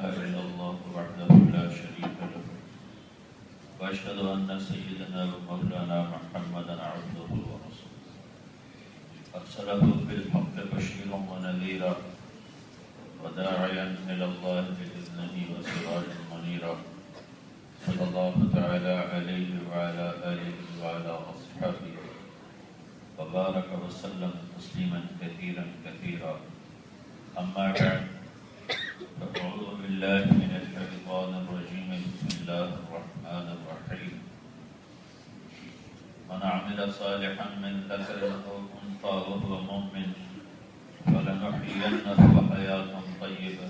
إلا الله وحده لا شريك له وأشهد أن سيدنا ومولانا محمدا عبده ورسوله أرسله بالحق بشيرا ونذيرا وداعيا إلى الله بإذنه وسراجا منيرا صلى الله تعالى عليه وعلى آله وعلى أصحابه وبارك وسلم تسليما كثيرا كثيرا أما بعد فأعوذ بالله من الشيطان الرجيم بسم الله الرحمن الرحيم من عمل صالحا من ذكر أو أنثى وهو مؤمن فلنحيينه حياة طيبة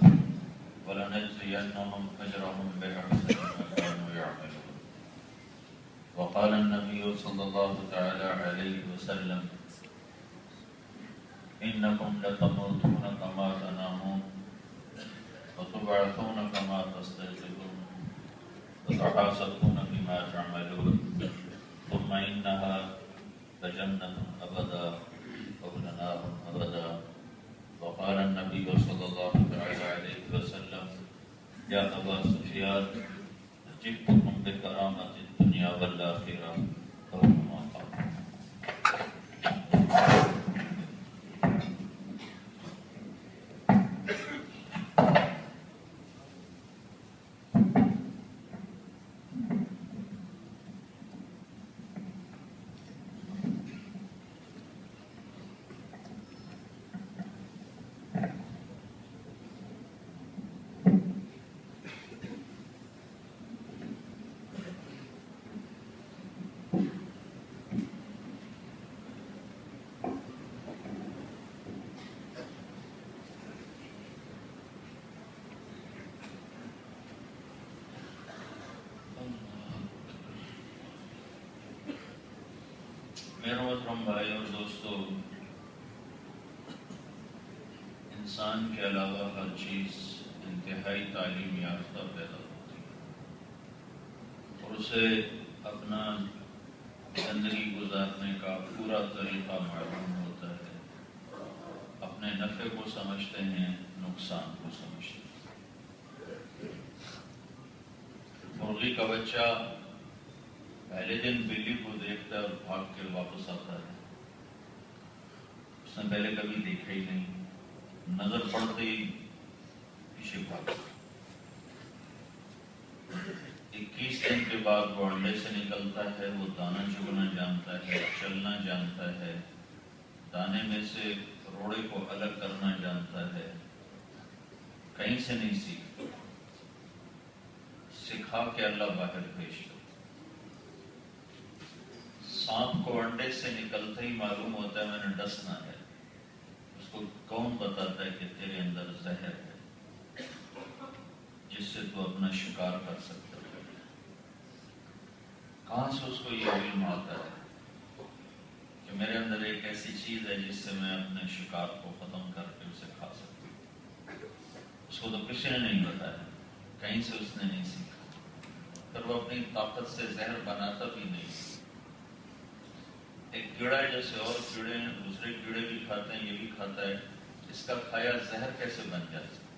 ولنجزينهم أجرهم بأحسن ما كانوا يعملون. وقال النبي صلى الله تعالى عليه وسلم إنكم لتموتون كما تنامون وتبعثون كما تستيقظون وتحاسبون بما تعملون ثم إنها لجنة أبدا أو نار أبدا. وقال النبي صلى الله تعالى عليه وسلم يا أبا سفيان جئتكم بكرامة الدنيا والآخرة أو كما قال. میرے محترم بھائی اور دوستو، انسان کے علاوہ ہر چیز انتہائی تعلیم یافتہ پیدا ہوتی ہے اور اسے اپنا زندگی گزارنے کا پورا طریقہ معلوم ہوتا ہے. اپنے نفع کو سمجھتے ہیں، نقصان کو سمجھتے ہیں. مرغی کا بچہ پہلے دن بلی کو دیکھتا ہے اور بھاگ کے واپس آتا ہے. اس نے پہلے کبھی دیکھا ہی نہیں، نظر پڑتے ہی پیچھے بھاگا. 21 دن کے بعد وہ انڈے سے نکلتا ہے. وہ دانا چگنا جانتا ہے، چلنا جانتا ہے، دانے میں سے روڑے کو الگ کرنا جانتا ہے. کہیں سے نہیں سکھا کے اللہ باہر بھیجتا. سانپ کو انڈے سے نکلتے ہی معلوم ہوتا ہے میں نے ڈسنا ہے. اس کو کون بتاتا ہے کہ تیرے اندر زہر ہے جس سے تو اپنا شکار کر سکتا ہے؟ کہاں سے اس کو یہ علم آتا ہے کہ میرے اندر ایک ایسی چیز ہے جس سے میں اپنے شکار کو ختم کر کے اسے کھا سکتا ہوں؟ اس کو تو کسی نے نہیں بتایا، کہیں سے اس نے نہیں سیکھا. پھر وہ اپنی طاقت سے زہر بناتا بھی نہیں. ایک کیڑا جیسے اور کیڑے ہیں، دوسرے کیڑے بھی کھاتے ہیں، یہ بھی کھاتا ہے. اس کا کھایا زہر کیسے بن جاتا ہے؟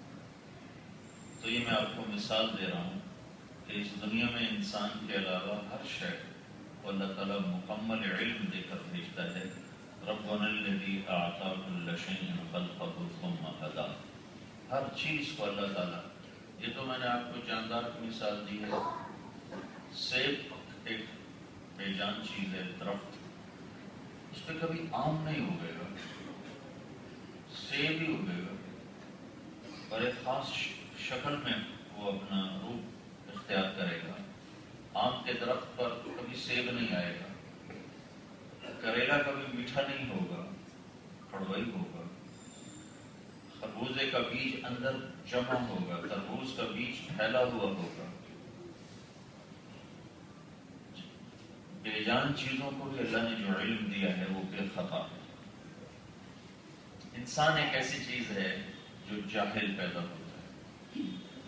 تو یہ میں آپ کو مثال دے رہا ہوں کہ اس دنیا میں انسان کے علاوہ ہر شے کو اللہ تعالیٰ مکمل علم دے کر بھیجتا ہے. ربنا الذی اعطی کل شیء خلقہ ثم ہدی. ہر چیز کو اللہ تعالیٰ، یہ تو میں نے آپ کو جاندار کی مثال دی ہے. سیب ایک بے جان چیز ہے، درخت، اس پہ کبھی آم نہیں اگے گا، سیب ہی اگے گا اور ایک خاص شکل میں وہ اپنا روپ اختیار کرے گا. آم کے درخت پر کبھی سیب نہیں آئے گا. کریلا کبھی میٹھا نہیں ہوگا، کڑوا ہی ہوگا. خربوزے کا بیج اندر جمع ہوگا، تربوز کا بیج پھیلا ہوا ہوگا. بے جان چیزوں کو بھی اللہ نے جو علم دیا ہے وہ بے خطا ہے. انسان ایک ایسی چیز ہے جو جاہل پیدا ہوتا ہے.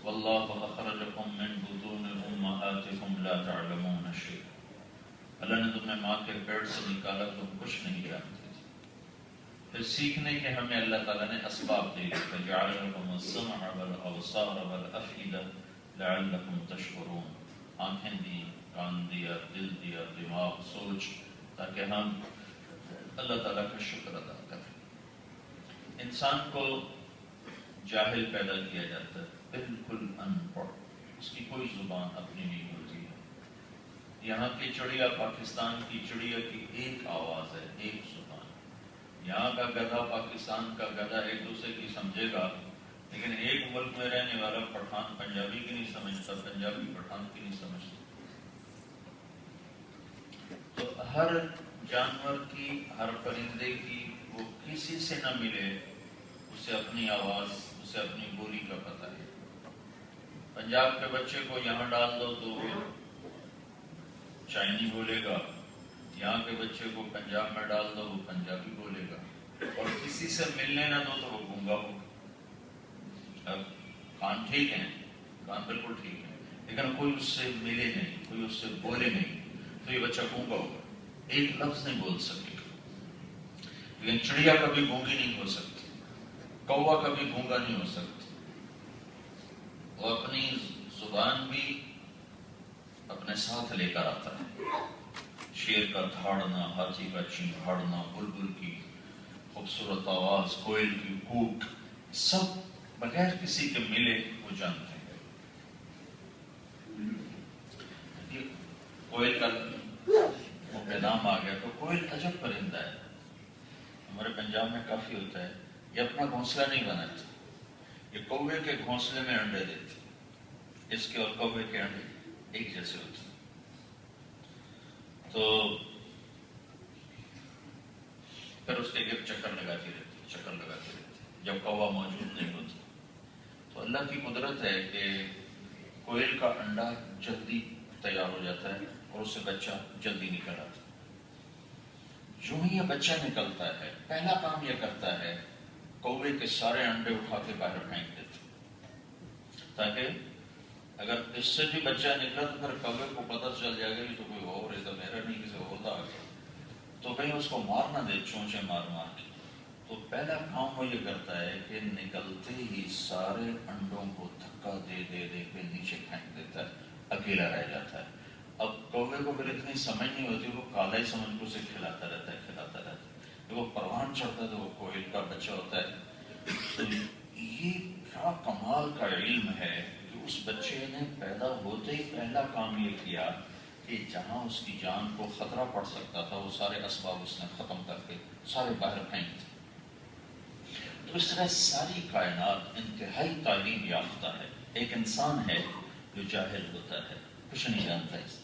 واللہ اخرجکم من بطون امہاتکم لا تعلمون شیئا. اللہ نے تمہیں ماں کے پیٹ سے نکالا، تم کچھ نہیں جانتے تھے. پھر سیکھنے کے ہمیں اللہ تعالیٰ نے اسباب دے دیے، فَجَعَلَ لَكُمُ السَّمْعَ وَالْأَبْصَارَ وَالْأَفْئِدَةَ لَعَلَّكُمْ تَشْكُرُونَ، آنکھیں دی، کان دیا، دل دیا، دماغ، سوچ، تاکہ ہم اللہ تعالیٰ کا شکر ادا کریں۔ انسان کو جاہل پیدا کیا جاتا ہے، بالکل ان پڑھ، اس کی کوئی زبان اپنی نہیں ہوتی ہے۔ یہاں کی چڑیا، پاکستان کی چڑیا کی ایک آواز ہے، ایک زبان۔ یہاں کا گدھا پاکستان کا گدھا ایک دوسرے کی سمجھے گا، لیکن ایک ملک میں رہنے والا پٹھان پنجابی کی نہیں سمجھتا، پنجابی پٹھان کی نہیں سمجھتا۔ تو ہر جانور کی، ہر پرندے کی، وہ کسی سے نہ ملے، اسے اپنی آواز، اسے اپنی بولی کا پتہ ہے۔ پنجاب کے بچے کو یہاں ڈال دو تو وہ چائنی بولے گا، یہاں کے بچے کو پنجاب میں ڈال دو وہ پنجابی بولے گا، اور کسی سے ملنے نہ دو تو وہ گونگا ہوگا۔ اب کان ٹھیک ہیں، کان بالکل ٹھیک ہے، لیکن کوئی اس سے ملے نہیں، کوئی اس سے بولے نہیں، تو یہ بچہ گونگا ہوگا، ایک لفظ نہیں بول سکے گا۔ لیکن چڑیا کبھی گونگی نہیں ہو سکتی، کوا کبھی گونگا نہیں ہو سکتی، وہ اپنی زبان بھی اپنے ساتھ لے کر آتا ہے۔ شیر کا دھاڑنا، ہاتھی کا چنگھاڑنا، بلبل کی خوبصورت آواز، کوئل کی کوک، سب بغیر کسی کے ملے وہ جانتے ہیں۔ کوئل کا نام آ گیا تو کوئل عجب پرندہ ہے، ہمارے پنجاب میں کافی ہوتا ہے۔ یہ اپنا گھونسلہ نہیں بناتی، یہ کوے کے گھونسلے میں انڈے دیتی، اس کے اور کوے کے انڈے ایک جیسے ہوتے ہیں۔ تو پھر اس کے گرد چکر لگاتی رہتی، جب کوا موجود نہیں ہوتا۔ تو اللہ کی قدرت ہے کہ کوئل کا انڈا جلدی تیار ہو جاتا ہے اور اس سے بچہ جلدی نکل آتا ہے۔ جو ہی یہ بچہ نکلتا ہے، پہلا کام یہ کرتا ہے کوے کے سارے انڈے اٹھا کے باہر پھینک دیتے، تاکہ اگر اس سے بھی بچہ نکلا تو پھر کوے کو پتہ چل جائے گا یہ تو کوئی اور ہے، تو میرا نہیں کسی اور کا آ گیا، تو کہیں اس کو مار نہ دے چونچے مار مار کے۔ تو پہلا کام وہ یہ کرتا ہے کہ نکلتے ہی سارے انڈوں کو دھکا دے دے دے کے نیچے پھینک دیتا ہے، اکیلا رہ جاتا ہے۔ اب کوے کو پھر اتنی سمجھ نہیں ہوتی، وہ کالا ہی سمجھ کو اسے کھلاتا رہتا ہے۔ جب وہ پروان چڑھتا ہے تو وہ کوئل کا بچہ ہوتا ہے۔ تو یہ کیا کمال کا علم ہے کہ اس بچے نے پیدا ہوتے ہی پہلا کام یہ کیا کہ جہاں اس کی جان کو خطرہ پڑ سکتا تھا وہ سارے اسباب اس نے ختم کر کے سارے باہر پھینک دیے۔ تو اس طرح ساری کائنات انتہائی تعلیم یافتہ ہے۔ ایک انسان ہے جو جاہل ہوتا ہے، کچھ نہیں جانتا اس،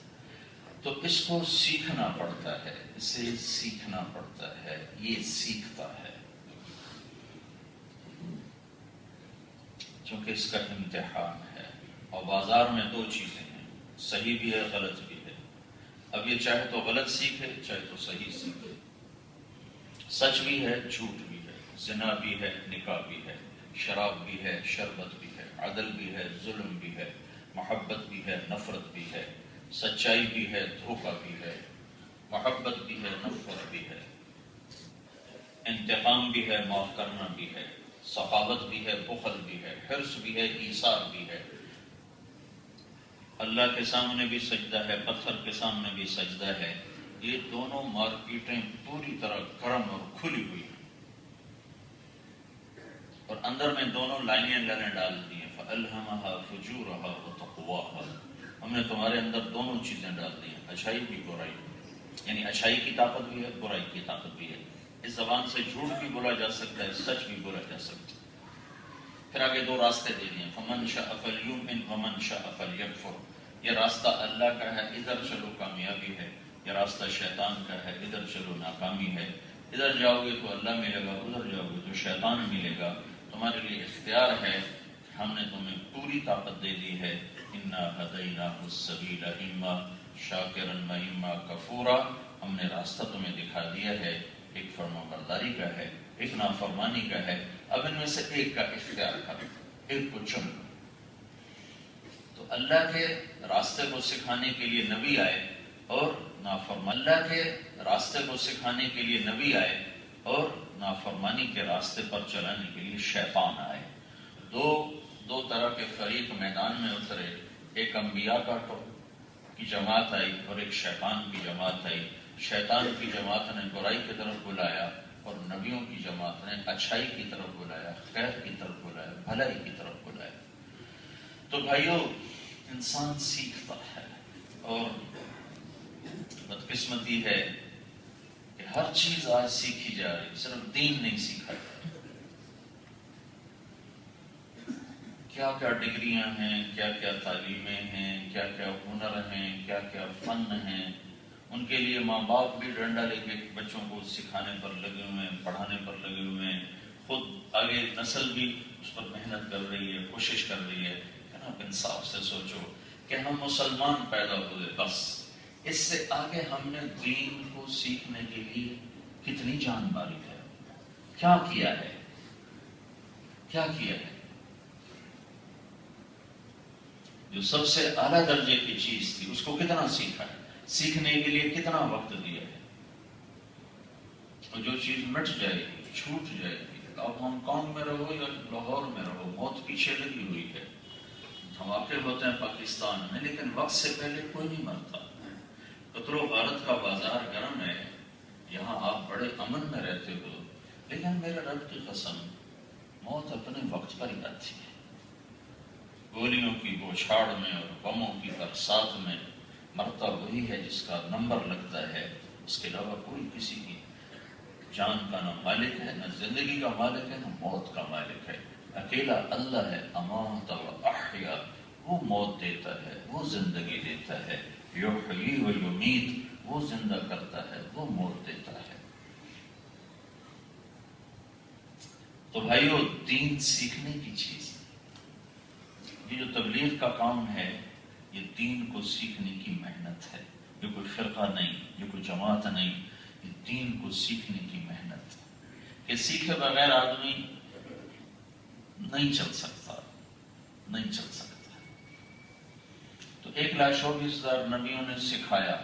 تو اس کو سیکھنا پڑتا ہے، اسے سیکھنا پڑتا ہے، یہ سیکھتا ہے، چونکہ اس کا امتحان ہے۔ اور بازار میں دو چیزیں ہیں، صحیح بھی ہے، غلط بھی ہے۔ اب یہ چاہے تو غلط سیکھے، چاہے تو صحیح سیکھے، سچ بھی ہے، جھوٹ بھی ہے، زنا بھی ہے، نکاح بھی ہے، شراب بھی ہے، شربت بھی ہے، عدل بھی ہے، ظلم بھی ہے، محبت بھی ہے، نفرت بھی ہے، سچائی بھی ہے، دھوکہ بھی ہے، محبت بھی ہے، نفرت بھی ہے، انتقام بھی ہے، معاف کرنا بھی ہے، سخاوت بھی ہے، بخل بھی ہے، حرص بھی ہے، ایثار بھی ہے۔ اللہ کے سامنے بھی سجدہ ہے، پتھر کے سامنے بھی سجدہ ہے۔ یہ دونوں مارکیٹیں پوری طرح گرم اور کھلی ہوئی ہیں، اور اندر میں دونوں لائنیں اللہ نے ڈال دی ہیں، فَأَلْهَمَهَا فُجُورَهَا وَتَقْوَاهَا۔ ہم نے تمہارے اندر دونوں چیزیں ڈال دی ہیں، اچھائی بھی برائی بھی، یعنی اچھائی کی طاقت بھی ہے، برائی کی طاقت بھی ہے۔ اس زبان سے جھوٹ بھی بولا جا سکتا ہے، سچ بھی بولا جا سکتا ہے۔ پھر آگے دو راستے دے دیے، فَمَنْ شَاءَ فَلْيُؤْمِنْ وَمَنْ شَاءَ فَلْيَكْفُرْ۔ یہ راستہ اللہ کا ہے، ادھر چلو کامیابی ہے، یہ راستہ شیطان کا ہے، ادھر چلو ناکامی ہے۔ ادھر جاؤ گے تو اللہ ملے گا، ادھر جاؤ گے تو شیطان ملے گا۔ تمہارے لیے اختیار ہے، ہم نے تمہیں پوری طاقت دے دی ہے۔ اِنَّا هَدَيْنَاهُ السَّبِيلَ إِمَّا شَاكِرًا وَإِمَّا كَفُورًا۔ ہم نے راستہ تمہیں دکھا دیا ہے، ایک فرمانبرداری کا ہے، ایک نافرمانی کا ہے۔ اب ان میں سے ایک کا اختیار کرو، ایک کو چن لو۔ تو اللہ کے راستے کو سکھانے کے لیے نبی آئے، اور اللہ کے راستے کو سکھانے کے لیے نبی آئے، اور نافرمانی کے راستے پر چلانے کے لیے شیطان آئے. دو طرح کے فریق میدان میں اترے. ایک انبیاء کی جماعت آئی اور ایک شیطان کی جماعت آئی. شیطان کی جماعت نے برائی کی طرف بلایا اور نبیوں کی جماعت نے اچھائی کی طرف بلایا، خیر کی طرف بلایا، بھلائی کی طرف بلایا. تو بھائیو، انسان سیکھتا ہے اور بدقسمتی ہے کہ ہر چیز آج سیکھی جا رہی، صرف دین نہیں سیکھا جا رہا. کیا کیا ڈگریاں ہیں، کیا کیا تعلیمیں ہیں، کیا کیا ہنر ہیں، کیا کیا فن ہیں. ان کے لیے ماں باپ بھی ڈنڈا لے کے بچوں کو سکھانے پر لگے ہوئے ہیں، پڑھانے پر لگے ہوئے ہیں. خود آگے نسل بھی اس پر محنت کر رہی ہے، کوشش کر رہی ہے. آپ انصاف سے سوچو کہ ہم مسلمان پیدا ہوئے، بس اس سے آگے ہم نے دین کو سیکھنے کے لیے کتنی جان ماری ہے، کیا کیا ہے، کیا کیا ہے. جو سب سے اعلیٰ درجے کی چیز تھی اس کو کتنا سیکھا ہے، سیکھنے کے لیے کتنا وقت دیا ہے. اور جو چیز مٹ جائے گی، چھوٹ جائے گی. اب ہانگ کانگ میں رہو یا لاہور میں رہو، موت پیچھے لگی ہوئی ہے. ہم واقع ہوتے ہیں پاکستان میں، لیکن وقت سے پہلے کوئی نہیں مرتا. قتل و غارت کا بازار گرم ہے، یہاں آپ بڑے امن میں رہتے ہو، لیکن میرے رب کی قسم، موت اپنے وقت پر ہی آتی ہے. گولیوں کی بوچھاڑ میں اور بموں کی برسات میں مرتا وہی ہے جس کا نمبر لگتا ہے. اس کے علاوہ کوئی کسی کی جان کا نہ مالک ہے، نہ زندگی کا مالک ہے، نہ موت کا مالک ہے. اکیلا اللہ ہے. امات و احیا، وہ موت دیتا ہے، وہ زندگی دیتا ہے. یحیی و یمیت، وہ زندہ کرتا ہے، وہ موت دیتا ہے. تو بھائیو، دین سیکھنے کی چیز، یہ جو تبلیغ کا کام ہے، یہ دین کو سیکھنے کی محنت ہے. یہ کوئی فرقہ نہیں، یہ کوئی جماعت نہیں، یہ دین کو سیکھنے کی محنت ہے. کہ سیکھے بغیر آدمی نہیں چل سکتا، نہیں چل سکتا. تو 1,24,000 نبیوں نے سکھایا،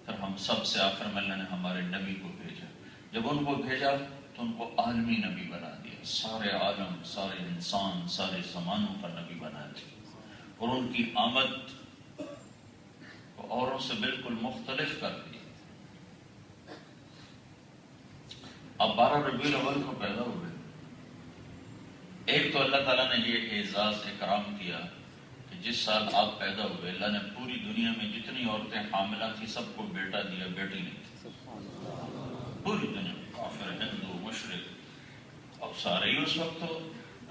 پھر ہم سب سے آخر میں اللہ نے ہمارے نبی کو بھیجا. جب ان کو بھیجا تو ان کو عالمی نبی بنا دیا. سارے عالم، سارے انسان، سارے زمانوں کا نبی بنا دیا. اور ان کی آمد کو اوروں سے بالکل مختلف کر دی. اب 12 ربیع الاول کو پیدا ہوئے. ایک تو اللہ تعالیٰ نے یہ اعزاز اکرام کیا کہ جس سال آپ پیدا ہوئے، اللہ نے پوری دنیا میں جتنی عورتیں حاملہ تھیں سب کو بیٹا دیا، بیٹی نہیں تھی. پوری دنیا میں کافر، ہندو، مشرک، اب سارے ہی اس وقت تو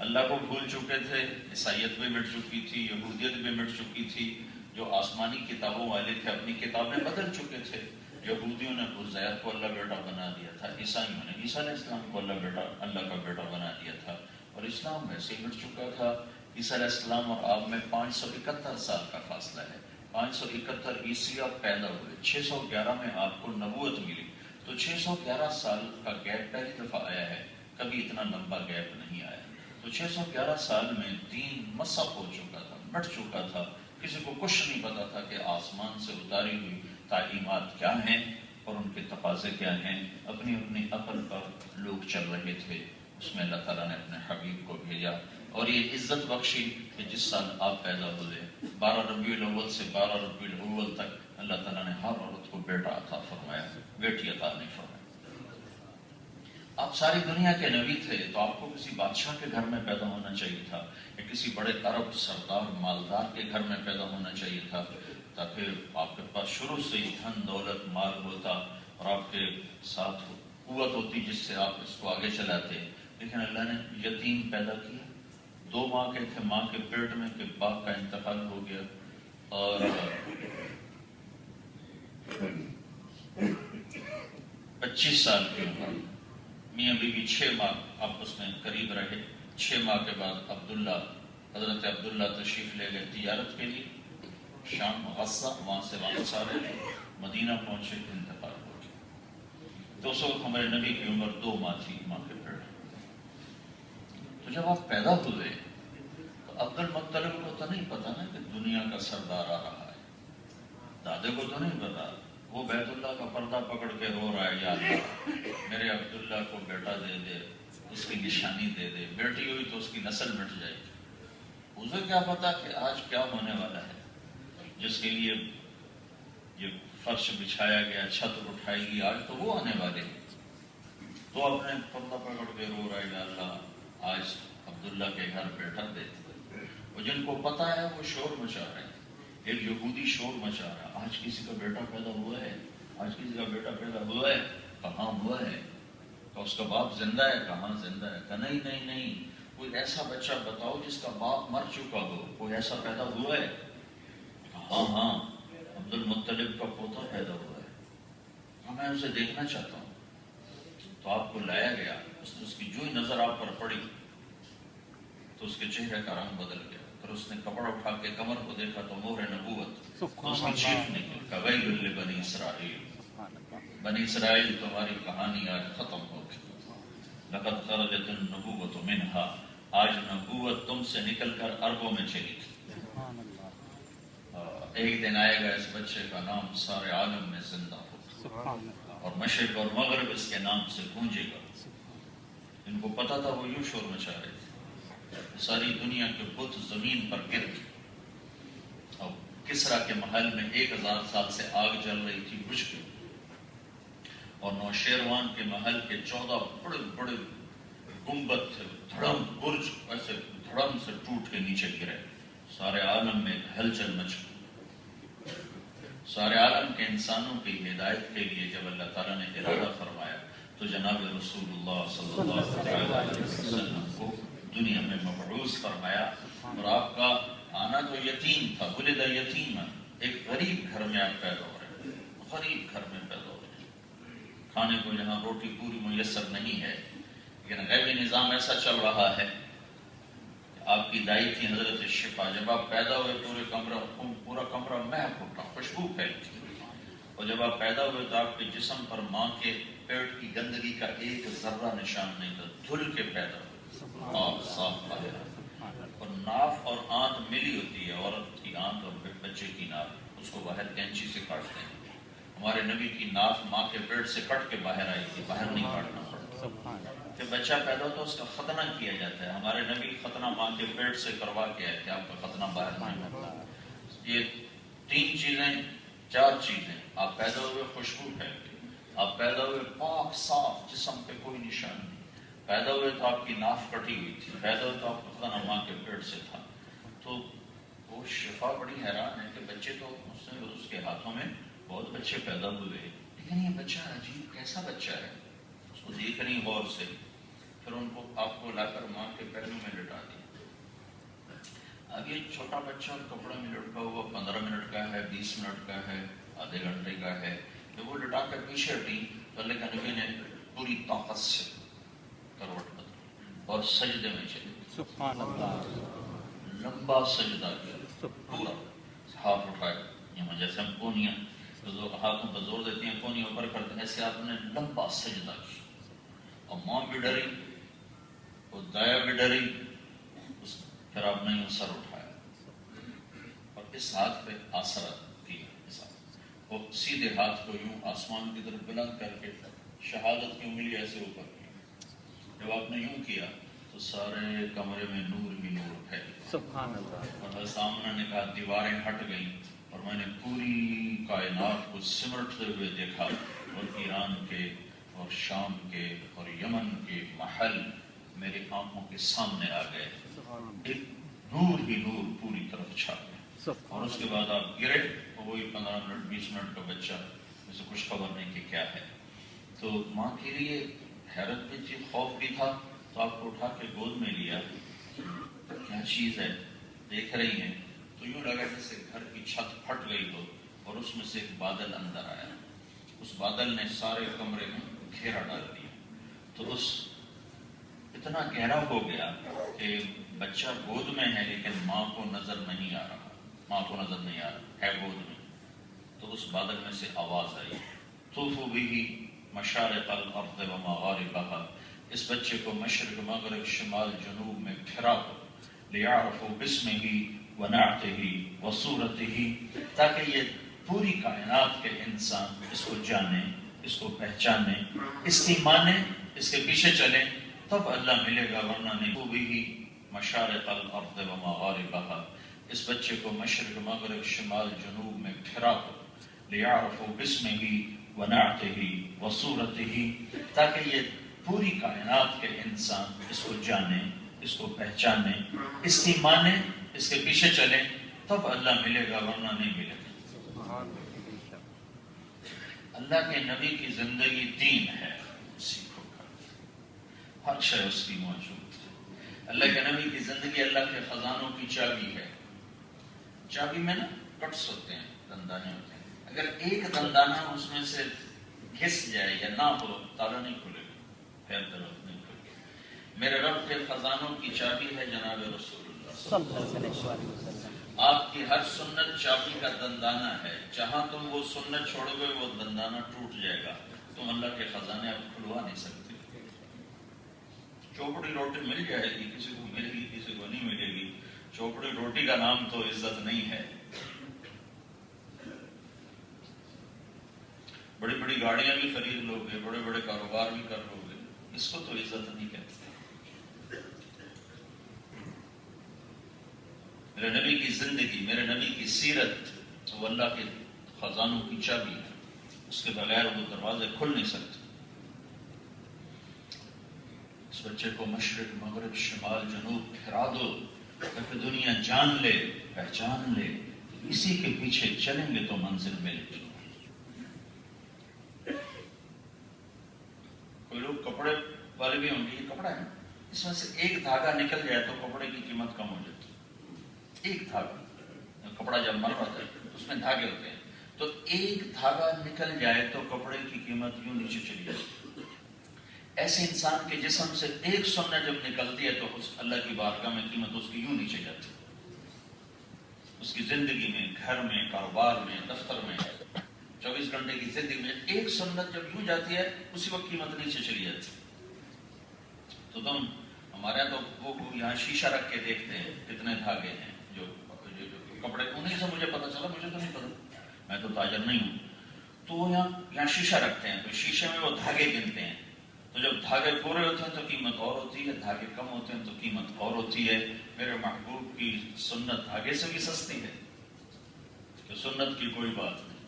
اللہ کو بھول چکے تھے. عیسائیت بھی مٹ چکی تھی، یہودیت بھی مٹ چکی تھی. جو آسمانی کتابوں والے تھے اپنی کتابیں بدل چکے تھے. یہودیوں نے عزیر کو اللہ بیٹا بنا دیا تھا، عیسائیوں نے عیسیٰ علیہ السلام کو اللہ کا بیٹا بنا دیا تھا. اور اسلام ویسے ہی مٹ چکا تھا. عیسیٰ علیہ السلام اور آپ میں 571 سال کا فاصلہ ہے. 571 عیسوی آپ پیدا ہوئے، 611 میں آپ کو نبوت ملی. تو 611 سال کا گیپ پہلی دفعہ آیا ہے، کبھی اتنا لمبا گیپ نہیں آیا. تو 611 سال میں دین مسخ ہو چکا تھا، مٹ چکا تھا. کسی کو کچھ نہیں پتا تھا کہ آسمان سے اتاری ہوئی تعلیمات کیا ہیں اور ان کے تقاضے کیا ہیں. اپنی اپنی عقل پر لوگ چل رہے تھے. اس میں اللہ تعالیٰ نے اپنے حبیب کو بھیجا اور یہ عزت بخشی کہ جس سال آپ پیدا ہوئے 12 ربیع الاول سے 12 ربیع الاول تک اللہ تعالیٰ نے ہر عورت کو بیٹا عطا فرمایا، بیٹی عطا نہیں فرمایا. آپ ساری دنیا کے نبی تھے تو آپ کو کسی بادشاہ کے گھر میں پیدا ہونا چاہیے تھا، یا کسی بڑے عرب سردار مالدار کے گھر میں پیدا ہونا چاہیے تھا، تاکہ آپ کے پاس شروع سے ہی دھن دولت مال ہوتا اور آپ کے ساتھ قوت ہوتی جس سے آپ اس کو آگے چلاتے. لیکن اللہ نے یتیم پیدا کیا. 2 ماہ کے تھے ماں کے پیٹ میں کہ باپ کا انتقال ہو گیا، اور 25 سال کی عمر میاں بیوی 6 ماہ آپس میں قریب رہے. 6 ماہ کے بعد حضرت عبداللہ تشریف لے گئے تجارت کے لیے شام غزہ، وہاں سے واپس آ رہے تھے، مدینہ پہنچے، انتقال ہو گیا. تو اس وقت ہمارے نبی کی عمر 2 ماہ تھی ماں کے پیٹ. تو جب آپ پیدا ہوئے تو عبد المطلب کو تو نہیں پتا نا کہ دنیا کا سردار آ رہا ہے. دادے کو تو نہیں پتا، وہ بیت اللہ کا پردہ پکڑ کے رو رہا ہے، یا اللہ میرے عبداللہ کو بیٹا دے دے، اس کی نشانی دے دے، بیٹی ہوئی تو اس کی نسل مٹ جائے گی۔ اسے کیا پتا کہ آج کیا ہونے والا ہے، جس کے لیے یہ فرش بچھایا گیا، چھت اٹھائی گئی، آج تو وہ آنے والے ہیں۔ تو اپنے پردہ پکڑ کے رو رہا ہے، یا اللہ آج عبداللہ کے گھر بیٹا دے دے۔ اور جن کو پتا ہے وہ شور مچا رہے ہیں۔ ایک یہودی شور مچا رہا ہے، آج کسی کا بیٹا پیدا ہوا ہے، آج کسی کا بیٹا پیدا ہوا ہے، کہاں ہوا ہے؟ تو اس کا باپ زندہ ہے، کہاں زندہ ہے؟ کہ نہیں نہیں نہیں، کوئی ایسا بچہ بتاؤ جس کا باپ مر چکا ہو، کوئی ایسا پیدا ہوا ہے؟ ہاں ہاں، عبد المطلب کا پوتا پیدا ہوا ہے، میں اسے دیکھنا چاہتا ہوں۔ تو آپ کو لایا گیا، اس کی جو ہی نظر آپ پر پڑی تو اس کے چہرے کا رنگ بدل گیا، پھر اس نے کپڑا اٹھا کے کمر کو دیکھا تو مہر نبوت، تو اس کی چیخ نکلی، ویل لبنی اسرائیل، بنی اسرائیل تمہاری کہانی آج ختم ہو گئی، لقد خرجت النبوۃ منہا، آج نبوت تم سے نکل کر اربوں میں چلی تھی۔ ایک دن آئے گا اس بچے کا نام سارے عالم میں زندہ ہو، اور مشرق اور مغرب اس کے نام سے گونجے گا۔ ان کو پتا تھا وہ یوں شور مچا رہے تھے، ساری دنیا کے بت زمین پر گر گئے۔ اور کسرا کے محل میں 1000 سال سے آگ جل رہی تھی، بجھ گئی، اور نوشیروان کے محل کے 14 بڑے بڑے گنبد تھے، دھڑم برج ایسے دھڑم سے ٹوٹ کے نیچے گرے۔ سارے عالم میں ہلچل مچ گئی۔ سارے عالم کے انسانوں کی ہدایت کے لیے جب اللہ تعالیٰ نے ارادہ فرمایا تو جناب رسول اللہ صلی اللہ علیہ وسلم کو دنیا میں مبعوث فرمایا۔ اور آپ کا آنا تو یتیم تھا، ولد یتیما، ایک غریب گھر میں آپ پیدا ہو رہے ہیں، غریب گھر میں پیدا ہو رہے ہیں، کھانے کو جہاں روٹی پوری میسر نہیں ہے، لیکن غیبی نظام ایسا چل رہا ہے۔ آپ کی دائی تھی حضرت شفا، جب آپ پیدا ہوئے پورا کمرہ مہک اٹھا، خوشبو پھیلتی، اور جب آپ پیدا ہوئے تو آپ کے جسم پر ماں کے پیٹ کی گندگی کا ایک ذرہ نشان نہیں تھا، دھل کے پیدا ہوئے، آپ صاف باہر۔ اور ناف اور آنت ملی ہوتی ہے، عورت کی آنت اور بچے کی ناف، اس کو باہر کینچی سے کاٹتے ہیں۔ ہمارے نبی کی ناف ماں کے پیٹ سے کٹ کے باہر آئی تھی، باہر نہیں کاٹنا پڑتا۔ جب بچہ پیدا ہوتا ہے اس کا ختنہ کیا جاتا ہے، ہمارے نبی ختنہ ماں کے پیٹ سے کروا کے آئے کہ آپ کا ختنہ باہر نہیں ہوتا۔ یہ 3 چیزیں 4 چیزیں، آپ پیدا ہوئے خوشبو پھیلتی، آپ پیدا ہوئے پاک صاف، جسم پہ کوئی نشان نہیں، پیدا ہوئے تو آپ کی ناف کٹی ہوئی تھی، پیدا ہوئے تو آپ کا ختنہ ماں کے پیٹ سے تھا۔ تو وہ شفا بڑی حیران ہے کہ بچے تو اس کے ہاتھوں میں بہت بچے پیدا ہوئے، لیکن یہ بچہ عجیب کیسا بچہ ہے، اس کو دیکھ رہی غور سے۔ پھر ان کو آپ کو لا کر ماں کے پیروں میں لٹا دیا۔ اب یہ چھوٹا بچہ کپڑے میں لٹکا ہوا 15 منٹ کا ہے، 20 منٹ کا ہے، آدھے گھنٹے کا ہے، جب وہ لٹا کر پیچھے ہٹی تو اللہ کے نبی نے پوری طاقت سے کروٹ بدلی اور سجدے میں چلی، سبحان اللہ، لمبا سجدہ کیا، پورا ہاتھ اٹھائے، یہاں جیسے ہم کونیاں ہاتھوں پر زور دیتی ہیں، کونیاں اوپر کرتے ہیں، ایسے آپ نے لمبا سجدہ کیا۔ اور ماں بھی ڈری، اور دایا بھی ڈری، پھر آپ نے یوں سر اٹھایا اور اس ہاتھ پہ آسرا دیا، اور سیدھے ہاتھ کو یوں آسمان کی طرف بلند کر کے شہادت کی انگلی ایسے اوپر کی۔ جب آپ نے یوں کیا تو سارے کمرے میں نور ہی نور پھیل گیا، سبحان اللہ۔ اور سامنے نے کہا دیواریں ہٹ گئیں اور میں نے پوری کائنات کو سمرٹتے ہوئے دیکھا، اور ایران کے اور شام کے اور یمن کے محل میری آنکھوں کے سامنے آ گئے، ایک نور ہی نور پوری طرف چھا گیا۔ اور اس کے بعد آپ گرے، اور وہی 15 منٹ 20 منٹ کا بچہ، جسے کچھ خبر نہیں کہ کیا ہے۔ تو ماں کے لیے حیرت بھی تھی، خوف بھی تھا، تو آپ کو اٹھا کے گود میں لیا، کیا چیز ہے دیکھ رہی ہیں، تو یوں لگا جیسے گھر کی چھت پھٹ گئی ہو اور اس میں سے ایک بادل اندر آیا، اس بادل نے سارے کمرے میں گھیرا ڈال دیا۔ تو اس اتنا گہرا ہو گیا کہ بچہ گود میں ہے لیکن ماں کو نظر نہیں آ رہا، ماں کو نظر نہیں آ رہا ہے گود میں۔ تو اس بادل میں سے آواز آئی، طوفوا بہ مشارق الارض ومغاربہا، اس بچے کو مشرق مغرب شمال جنوب میں پھرا دو، لیعرفوا باسمہ ونعتہ وصورتہ، تاکہ یہ پوری کائنات کے انسان اس کو جانے، اس کو پہچانے، اس کی مانے، اس کے پیچھے چلیں، تب اللہ ملے گا، ورنہ نہیں۔ وہ بھی مشارق الارض و مغاربہا، اس بچے کو مشرق مغرب شمال جنوب میں پھرا دو، لیعرفوا باسمہ ونعتہ وصورتہ، تاکہ یہ پوری کائنات کے انسان اس کو جانے، اس کو پہچانے، اس کی مانے، اس کے پیچھے چلیں، تب اللہ ملے گا، ورنہ نہیں ملے گا۔ اللہ کے نبی کی زندگی دین ہے، سیکھو کا ہر شے اس کی موجود ہے۔ اللہ کے نبی کی زندگی اللہ کے خزانوں کی چابی ہے۔ چابی میں نا کٹس ہوتے ہیں، دندانے ہوتے ہیں، اگر ایک دندانہ اس میں سے گھس جائے یا نہ ہو، تالا نہیں کھلے گا، پیر درخت نہیں کھلے گا۔ میرے رب کے خزانوں کی چابی ہے جناب رسول اللہ صلی اللہ علیہ وسلم۔ آپ کی ہر سنت چابی کا دندانہ ہے، جہاں تم وہ سنت چھوڑو گے وہ دندانہ ٹوٹ جائے گا، تم اللہ کے خزانے اب کھلوا نہیں سکتے۔ چوپڑی روٹی مل جائے گی، کسی کو ملے گی کسی کو نہیں ملے گی، چوپڑی روٹی کا نام تو عزت نہیں ہے۔ بڑی بڑی گاڑیاں بھی خرید لو گے، بڑے بڑے کاروبار بھی کر لو گے، اس کو تو عزت نہیں کہتے۔ میرے نبی کی زندگی، میرے نبی کی سیرت وہ اللہ کے خزانوں کی چابی ہے، اس کے بغیر وہ دروازے کھل نہیں سکتے۔ اس بچے کو مشرق مغرب شمال جنوب پھرا دو، تاکہ دنیا جان لے، پہچان لے، اسی کے پیچھے چلیں گے تو منزل ملے گی۔ کوئی لوگ کپڑے والے بھی ہوں گے، یہ کپڑا ہے، اس میں سے ایک دھاگا نکل جائے تو کپڑے کی قیمت کم ہو جاتی ہے۔ ایک دھاگا، کپڑا جب مر رہا ہے اس میں دھاگے ہوتے ہیں، تو ایک دھاگا نکل جائے تو کپڑے کی قیمت یوں نیچے چلی جاتی ہے۔ ایسے انسان کے جسم سے ایک سنت جب نکلتی ہے تو اللہ کی بارگاہ میں قیمت اس کی یوں نیچے جاتی ہے۔ اس کی زندگی میں، گھر میں، کاروبار میں، دفتر میں، 24 گھنٹے کی زندگی میں ایک سنت جب یوں جاتی ہے اسی وقت قیمت نیچے چلی جاتی ہے۔ تو تم ہمارے یہاں تو وہ یہاں شیشہ رکھ کے دیکھتے ہیں کتنے دھاگے ہیں، جو کپڑے، انہیں سے مجھے پتا چلا، مجھے تو نہیں پتا، میں تو تاجر نہیں ہوں۔ تو وہ یہاں شیشہ رکھتے ہیں، تو شیشے میں وہ دھاگے گنتے ہیں، تو جب دھاگے پورے ہوتے ہیں تو قیمت اور ہوتی ہے، دھاگے کم ہوتے ہیں تو قیمت اور ہوتی ہے۔ میرے محبوب کی سنت دھاگے سے بھی سستی ہے، کہ سنت کی کوئی بات نہیں،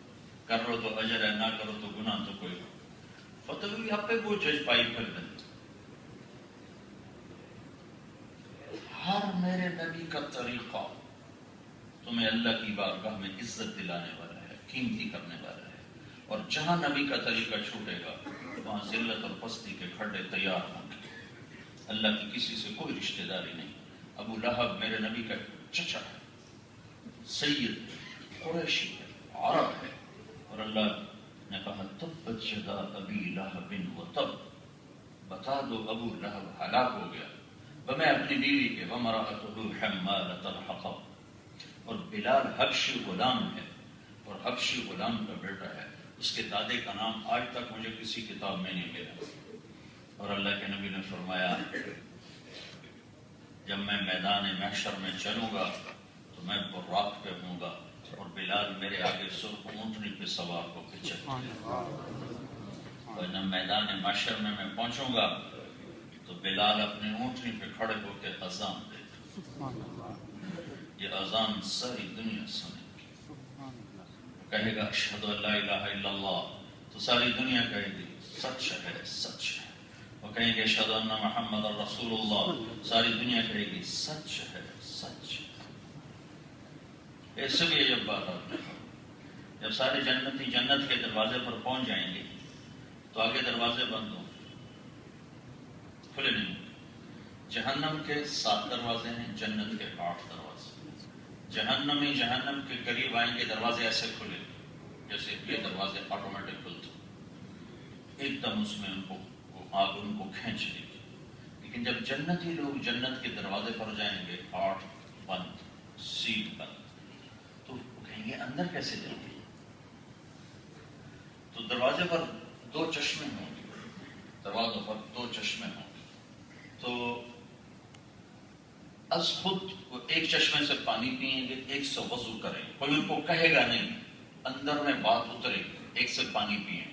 کرو تو اجر ہے، نہ کرو تو گناہ، تو کوئی فتوی آپ پہ وہ جج پائی پھر دیں۔ ہر میرے نبی کا طریقہ تمہیں اللہ کی بارگاہ میں عزت دلانے والا ہے، قیمتی کرنے والا ہے، اور جہاں نبی کا طریقہ چھوٹے گا وہاں ذلت اور پستی کے کھڈے تیار ہوں گے۔ اللہ کی کسی سے کوئی رشتہ داری نہیں۔ ابو لہب میرے نبی کا چچا ہے، سید قریشی ہے، عرب ہے، اور اللہ نے کہا تبت یدا ابی لہب وتب، بتا دو ابو لہب ہلاک ہو گیا، میں اپنی بیوی کے، وامرأتہ حمالۃ الحطب، اور بلال حبشی غلام ہے، اور حبشی غلام کا بیٹا ہے، اس کے دادے کا نام آج تک مجھے کسی کتاب میں نہیں ملا۔ اور اللہ کے نبی نے فرمایا جب میں میدان محشر میں چلوں گا تو میں براق پہ ہوں گا، اور بلال میرے آگے سرخ اونٹنی پہ سوار ہو کے چلے گا، اور جب میدان محشر میں پہنچوں گا تو بلال اپنی اونٹنی پہ کھڑے ہو کے اذان دے گا، یہ اذان ساری دنیا سنے گی، کہے گا اشہد ان لا الہ الا اللہ، تو ساری دنیا کہے گی سچ ہے، سچ ہے، وہ کہیں گے اشہد ان محمد رسول اللہ، ساری دنیا کہے گی سچ ہے، سچ ہے۔ ایسے بھی جب بات آتی ہے، جب سارے جنتی جنت کے دروازے پر پہنچ جائیں گے تو آگے دروازے بند ہوں، کھلے نہیں ہوں۔ جہنم کے 7 دروازے ہیں، جنت کے 8 دروازے۔ جہنمی جہنم کے قریب آئیں گے، دروازے ایسے کھلے جیسے یہ دروازے آٹومیٹک کھلتے، ایک دم اس میں آگ ان کو کھینچ لے گی۔ لیکن جب جنتی لوگ جنت کے دروازے پر جائیں گے، 8 بند، سیٹ بند، تو وہ کہیں گے اندر کیسے جائیں گے؟ تو دروازے پر 2 چشمے ہوں گے، دروازوں پر 2 چشمے ہوں گے، تو از خود وہ ایک چشمے سے پانی پئیں گے، ایک سے وضو کریں گے، کوئی ان کو کہے گا نہیں اندر میں بات اترے گی. ایک سے پانی پئیں.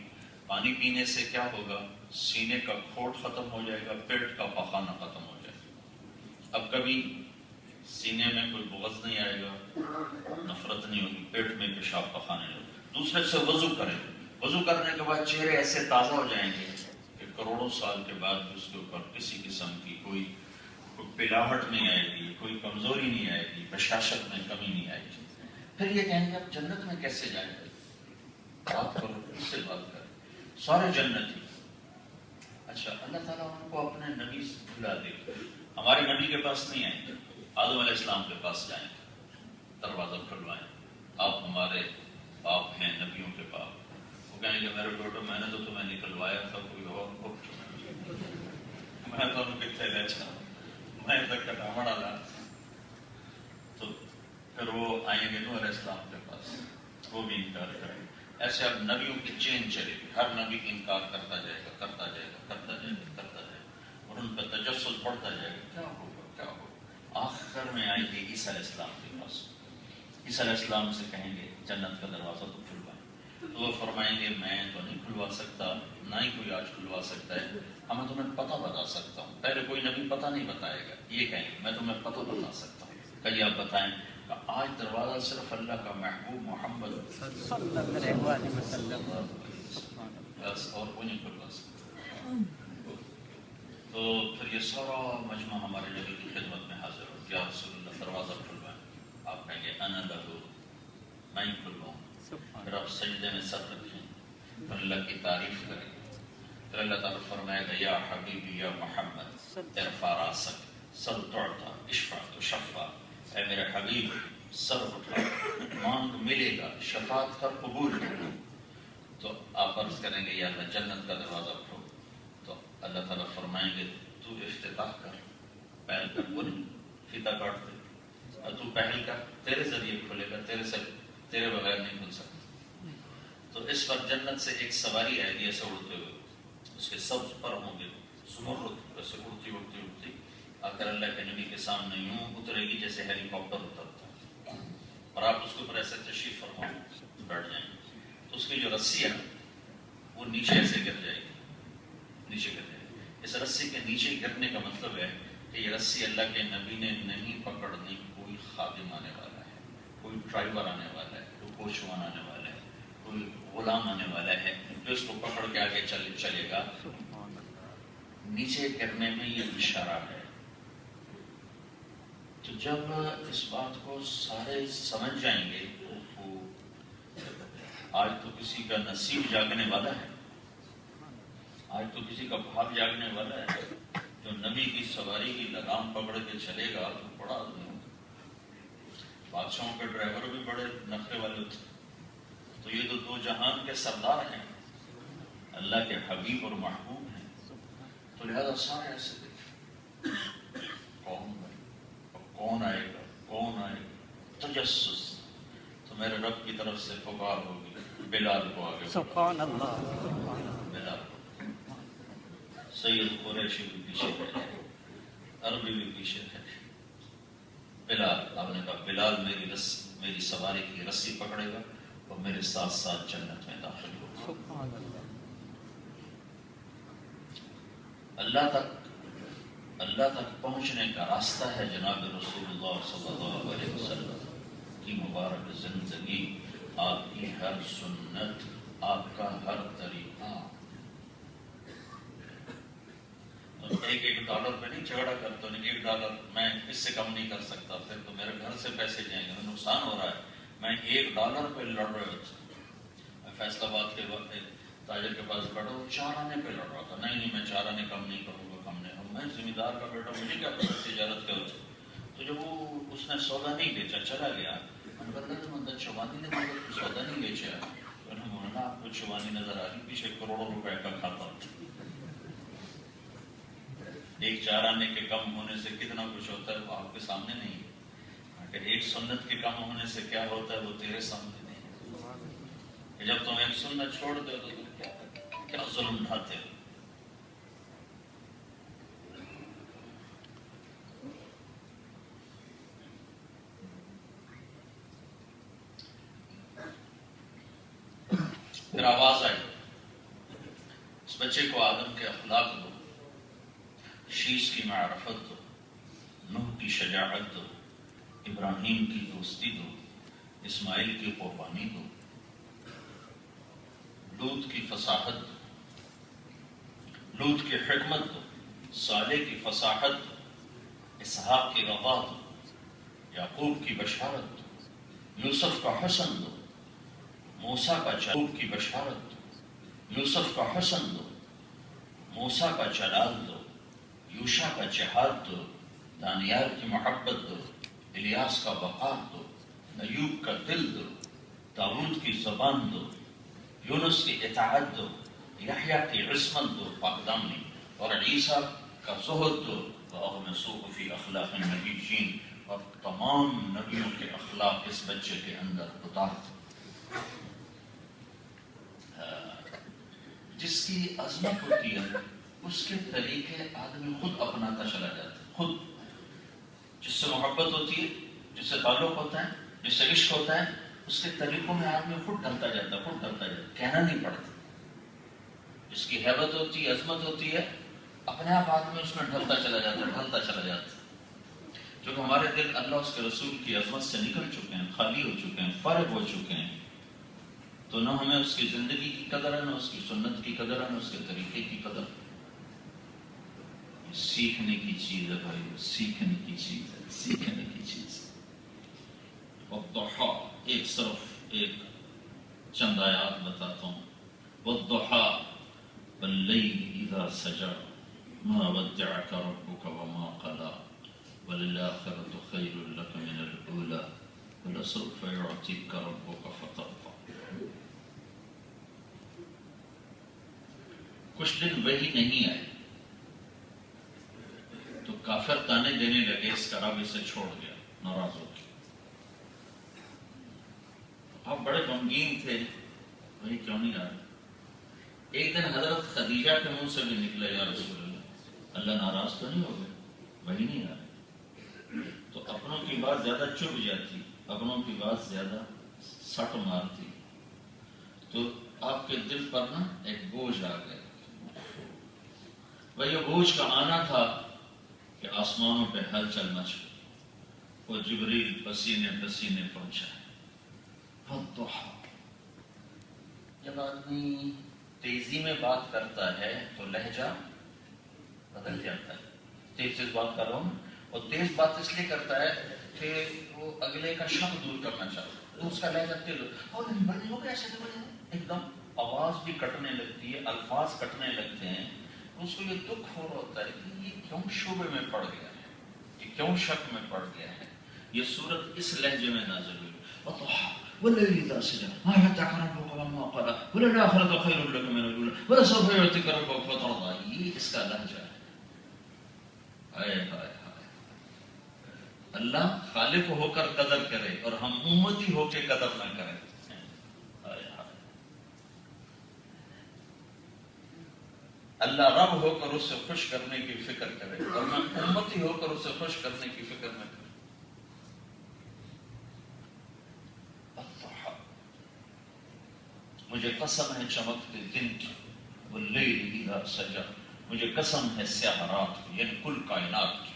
پانی پینے سے کیا ہوگا؟ سینے کا کھوٹ ختم ہو جائے گا، پیٹ کا پخانہ ختم ہو جائے گا. اب کبھی سینے میں کوئی بغض نہیں آئے گا، نفرت نہیں ہوگی، پیٹ میں پیشاب پخانے نہیں ہوگا. دوسرے سے وضو کریں. وضو کرنے کے بعد چہرے ایسے تازہ ہو جائیں گے کہ کروڑوں سال کے بعد بھی اس کے اوپر کسی قسم کی کوئی پلاہٹ نہیں آئے گی، کوئی کمزوری نہیں آئے گی، بشاشت میں کمی نہیں آئے گی. پھر یہ کہیں گے اب جنت میں کیسے جائیں گے؟ بات کرو، اس سے بات کریں. سارے جنتی. اچھا، اللہ تعالیٰ ان کو اپنے نبی سے بھلا دے. ہمارے نبی کے پاس نہیں آئیں گے، آدم علیہ السلام کے پاس جائیں گے، دروازہ کھلوائیں. آپ ہمارے باپ ہیں، نبیوں کے باپ. وہ کہیں گے میرے بیٹو میں نے تو تمہیں نکلوایا تھا، کوئی اور کو میں تو ان کے تھیلے چھا میں تک کٹاوڑ ڈالا. تو پھر وہ آئیں گے نوح علیہ السلام کے پاس، وہ بھی انکار کریں گے. ایسے اب نبیوں کی چین چلے گی، ہر نبی انکار کرتا جائے گا، کرتا جائے گا، کرتا جائے گا، کرتا جائے گا، اور ان کا تجسس بڑھتا جائے گا. کیا ہوگا، کیا ہوگا؟ آخر میں آئیں گے عیسیٰ علیہ السلام کے پاس. عیسیٰ علیہ السلام سے کہیں گے جنت کا دروازہ تو کھلوائیں. تو وہ فرمائیں گے میں تو نہیں کھلوا سکتا، نہ ہی کوئی آج کھلوا سکتا ہے. میں تمہیں پتہ بتا سکتا ہوں. پہلے کوئی نبی پتہ نہیں بتائے گا، یہ کہیں گے میں تمہیں پتہ بتا سکتا ہوں. کہیں آپ بتائیں کہ آج دروازہ صرف اللہ کا محبوب محمد صلی اللہ علیہ وسلم بس، اور کوئی نہیں کھلوا سکتا. تو پھر یہ سارا مجمع ہمارے نبی کی خدمت میں حاضر ہو. یا رسول اللہ دروازہ کھلوائیں. آپ کہیں گے انا لہو، میں ہی کھلواؤں. پھر آپ سجدے میں سر رکھیں، پھر اللہ کی تعریف کریں. پھر اللہ تعالیٰ فرمائے گا یا حبیبی یا محمد ارفع راسک سل تعطا اشفع تشفع. اے میرے حبیب سر اٹھا، مانگ ملے گا، شفاعت کر قبول کر. تو آپ عرض کریں گے یا اللہ جنت کا دروازہ کھول. تو اللہ تعالیٰ فرمائیں گے تو افتتاح کر، پہل کر. وہ نہیں فیتا کاٹ دے، تو پہل کر، تیرے ذریعے کھلے گا، تیرے بغیر نہیں کھل سکتا. تو اس پر جنت سے ایک سواری آئے گی ایسے اڑتے ہوئے، اس کے سبز پر ہوں گے زمرد، ایسے اڑتی اڑتی اڑتی آ کر اللہ کے نبی کے سامنے یوں اترے گی جیسے ہیلی کاپٹر اترتا ہے، اور آپ اس کے اوپر ایسے تشریف فرما بیٹھ جائیں گے. تو اس کی جو رسی ہے وہ نیچے ایسے گر جائے گی، نیچے گر جائے گی. اس رسی کے نیچے گرنے کا مطلب ہے کہ یہ رسی اللہ کے نبی نے نہیں پکڑنی. کوئی خادم آنے والا ہے، کوئی ڈرائیور آنے والا ہے، کوئی کوچوان آنے والا ہے، کوئی غلام آنے والا ہے جو اس کو پکڑ کے آگے چلے گا. نیچے گرنے میں یہ اشارہ ہے. تو جب اس بات کو سارے سمجھ جائیں گے تو آج تو کسی کا نصیب جاگنے والا ہے، آج تو کسی کا بھاگ جاگنے والا ہے. جو نبی کی سواری کی لگام پکڑ کے چلے گا تو بڑا آدمی ہوگا. بادشاہوں کے ڈرائیور بھی بڑے نخرے والے ہوتے. تو یہ تو دو جہان کے سردار ہیں، اللہ کے حبیب اور محبوب ہیں. تو لہذا سارے ایسے دیکھیں کون آئے گا، کون آئے گا، تجسس. تو میرے رب کی طرف سے پکار ہوگی بلال کو آگے سبحان اللہ. بلال کو سید قریشی بھی پیچھے ہے، عربی بھی پیچھے ہے. بلال، آپ نے کہا بلال میری سواری کی رسی پکڑے گا اور میرے ساتھ ساتھ جنت میں داخل ہوگا. اللہ تک پہنچنے کا راستہ ہے جناب رسول اللہ صلی اللہ علیہ وسلم کی مبارک زندگی، آپ کی ہر سنت، آپ کا ہر طریقہ. $1 پہ نہیں جھگڑا کرتا، $1 میں اس سے کم نہیں کر سکتا، پھر تو میرے گھر سے پیسے جائیں گے، نقصان ہو رہا ہے. میں $1 پہ لڑ رہے ہوتے. میں فیصل آباد کے وقت تاجر کے پاس بیٹھا، وہ 4 آنے پہ لڑ رہا تھا. نہیں میں 4 آنے کم نہیں کروں گا، کم نہیں. میں ذمہ دار کا بیٹا، مجھے کیا پتا تجارت کے ہوتے. تو جب وہ اس نے سودا نہیں بیچا چلا گیا، چوانی نے سودا نہیں بیچا. مولانا آپ کو چوانی نظر آ رہی، پیچھے کروڑوں روپے کا کھاتا. ایک 4 آنے کے کم ہونے سے کتنا کچھ ہوتا ہے وہ آپ کے سامنے نہیں ہے. اگر ایک سنت کے کم ہونے سے کیا ہوتا ہے وہ تیرے سامنے نہیں ہے. جب تم ایک سنت چھوڑ دو تو تم کیا ظلم ڈھاتے ہو. پھر آواز آئی، اس بچے کو آدم کے اخلاق دو، شیش کی معرفت دو، نوح کی شجاعت دو، ابراہیم کی دوستی دو، اسماعیل کی قربانی دو، لوط کی فصاحت دو، لوط کی حکمت دو، صالح کی فصاحت دو، اسحاق کی رضا دو، یعقوب کی بشارت دو، یوسف کا حسن دو، موسیٰ کا یعقوب کی بشارت دو، یوسف کا حسن دو، موسیٰ کا جلال دو، یوشع کا جہاد دو، دانیال کی محبت دو، الیاس کا وقار دو، ایوب کا دل دو، داؤد کی زبان دو، یونس کی اطاعت دو، یحییٰ کی عصمت دو پاکدامنی، اور عیسیٰ کا زہد دو، وَأَغْمِسُوهُ فِي أَخْلَاقِ النَّبِيِّينَ، اور تمام نبیوں کے اخلاق اس بچے کے اندر اتار دو۔ جس کی عظمت ہوتی ہے اس کے طریقے آدمی خود اپناتا چلا جاتا ہے، خود جس سے محبت ہوتی ہے، جس سے تعلق ہوتا ہے، جس سے عشق ہوتا ہے، اس کے طریقوں میں آدمی خود ڈھلتا جاتا ہے، خود ڈھلتا جاتا ہے، کہنا نہیں پڑتا۔ جس کی حیبت ہوتی ہے، عظمت ہوتی ہے، اپنے آپ آدمی اس میں ڈھلتا چلا جاتا ہے، ڈھلتا چلا جاتا ہے۔ جو کہ ہمارے دل اللہ اس کے رسول کی عظمت سے نکل چکے ہیں، خالی ہو چکے ہیں، فارغ ہو چکے ہیں، تو نہ ہمیں اس کی زندگی کی قدر ہے، نہ اس کی سنت کی قدر ہے، نہ اس کے طریقے کی قدر۔ سیکھنے کی چیز ہے بھائی، سیکھنے کی چیز ہے، سیکھنے کی چیز ہے۔ والضحیٰ، ایک صرف ایک چند آیات بتاتا ہوں۔ والضحیٰ واللیل اذا سجا ما ودعك ربك وما قلى وللآخرة خير لك من الأولى ولسوف يعطيك ربك فترضى۔ کچھ دن وہی نہیں آئے تو کافر تانے دینے لگے، اس کا رب اسے چھوڑ گیا، ناراض ہو گیا۔ آپ بڑے غمگین تھے، وہی کیوں نہیں آ رہے؟ ایک دن حضرت خدیجہ کے منہ سے بھی نکلا، یا رسول اللہ، اللہ ناراض تو نہیں ہو گئے، وہی نہیں آ رہے؟ تو اپنوں کی بات زیادہ چبھ جاتی، اپنوں کی بات زیادہ سٹ مارتی، تو آپ کے دل پر نا ایک بوجھ آ گیا۔ وہ یہ بوجھ کا آنا تھا کہ آسمانوں پہ ہلچل مچ گئی، وہ جبریل پسینے پسینے پہنچا ہے۔ والضحیٰ، جب آدمی تیزی میں بات کرتا ہے تو لہجہ بدل جاتا ہے۔ تیز بات کر رہا ہوں، اور تیز بات اس لیے کرتا ہے کہ وہ اگلے کا شک دور کرنا چاہتا ہے، تو اس کا لہجہ تیز ہو گیا، ایسے ایک دم آواز بھی کٹنے لگتی ہے، الفاظ کٹنے لگتے ہیں۔ اس کو یہ دکھ ہو رہا ہوتا ہے کہ یہ کیوں شعبے میں پڑ گیا ہے، یہ کیوں شک میں پڑ گیا ہے۔ یہ صورت اس لہجے میں نازل ہوئی۔ والضحیٰ واللیل اذا سجا ما ودعك ربك وما قلى وللآخرة خير لك من الأولى ولسوف يعطيك ربك فترضى۔ یہ اس کا لہجہ ہے۔ ہائے ہائے ہائے، اللہ خالق ہو کر قدر کرے اور ہم امتی ہو کے قدر نہ کریں۔ اللہ رب ہو کر اسے خوش کرنے کی فکر کرے اور میں امتی ہو کر اسے خوش کرنے کی فکر نہ کرے۔ مجھے قسم ہے چمکتے دن کی، واللیل اذا سجا، مجھے قسم ہے سیاہ رات کی، یعنی کل کائنات کی۔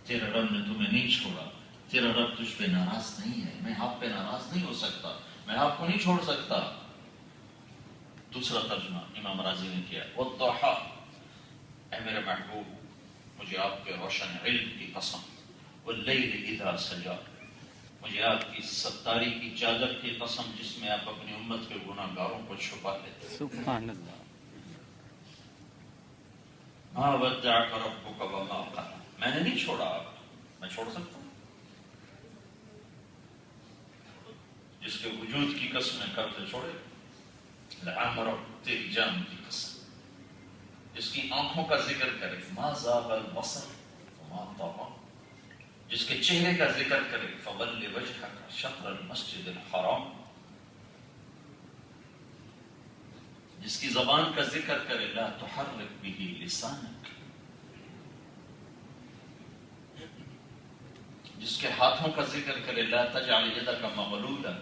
تیرے رب نے تمہیں نہیں چھوڑا، تیرا رب تجھ پہ ناراض نہیں ہے، میں آپ پہ ناراض نہیں ہو سکتا، میں آپ کو نہیں چھوڑ سکتا۔ دوسرا ترجمہ امام راضی نے کیا، والضحیٰ، اے میرے محبوب مجھے آپ کے روشن علم کی قسم، واللیل اذا سجا، مجھے آپ کی ستاری کی چادر کی قسم جس میں آپ اپنی امت کے گناہ گاروں کو چھپا لیتے۔ سبحان اللہ۔ ما ودعک ربک وما قلی، میں نے نہیں چھوڑا آپ کو، میں چھوڑ سکتا ہوں؟ جس کے وجود کی قسم کر سے چھوڑے، لعمرک، تیری جان کی قسم، جس کی آنکھوں کا ذکر کرے، ما زاغ البصر وما طغى، جس کے چہرے کا ذکر کرے، فول وجهک شطر المسجد الحرام، جس کی زبان کا ذکر کرے، لا تحرک به لسانک، جس کے ہاتھوں کا ذکر کرے، لا تجعل یدک مغلولا،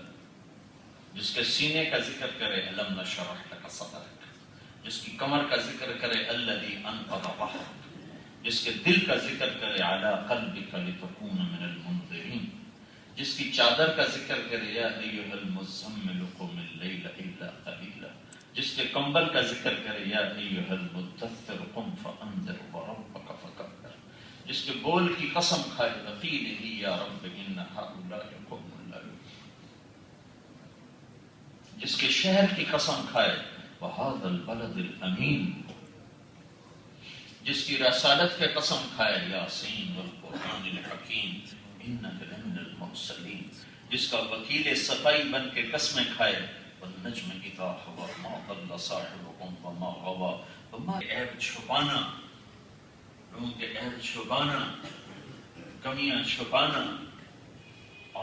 جس کے سینے کا ذکر کرے الم نشرح لک صدرک، جس کی کمر کا ذکر کرے الذی انقض ظہرک، جس کے دل کا ذکر کرے علی قلبک لتکون من المنذرین، جس کی چادر کا ذکر کرے یا ایھا المزمل قم اللیل الا قلیلا، جس کے کمبل کا ذکر کرے یا ایھا المدثر قم فانذر وربک فکبر، جس کے بول کی قسم کھائے وقیلہ یا رب ان ہؤلاء قوم لا یؤمنون، جس کے شہر کی قسم کھائے وہذا البلد الامین، جس کی رسالت کے قسم کھائے یاسین والقرآن الحکیم انک لمن المرسلین، جس کا وکیل صفائی بن کے قسمیں کھائے والنجم اذا ہوا ما ضل صاحبکم وما غوا، وما عیب چھپانا، لوگوں کے عیب چھپانا، کمیاں چھپانا،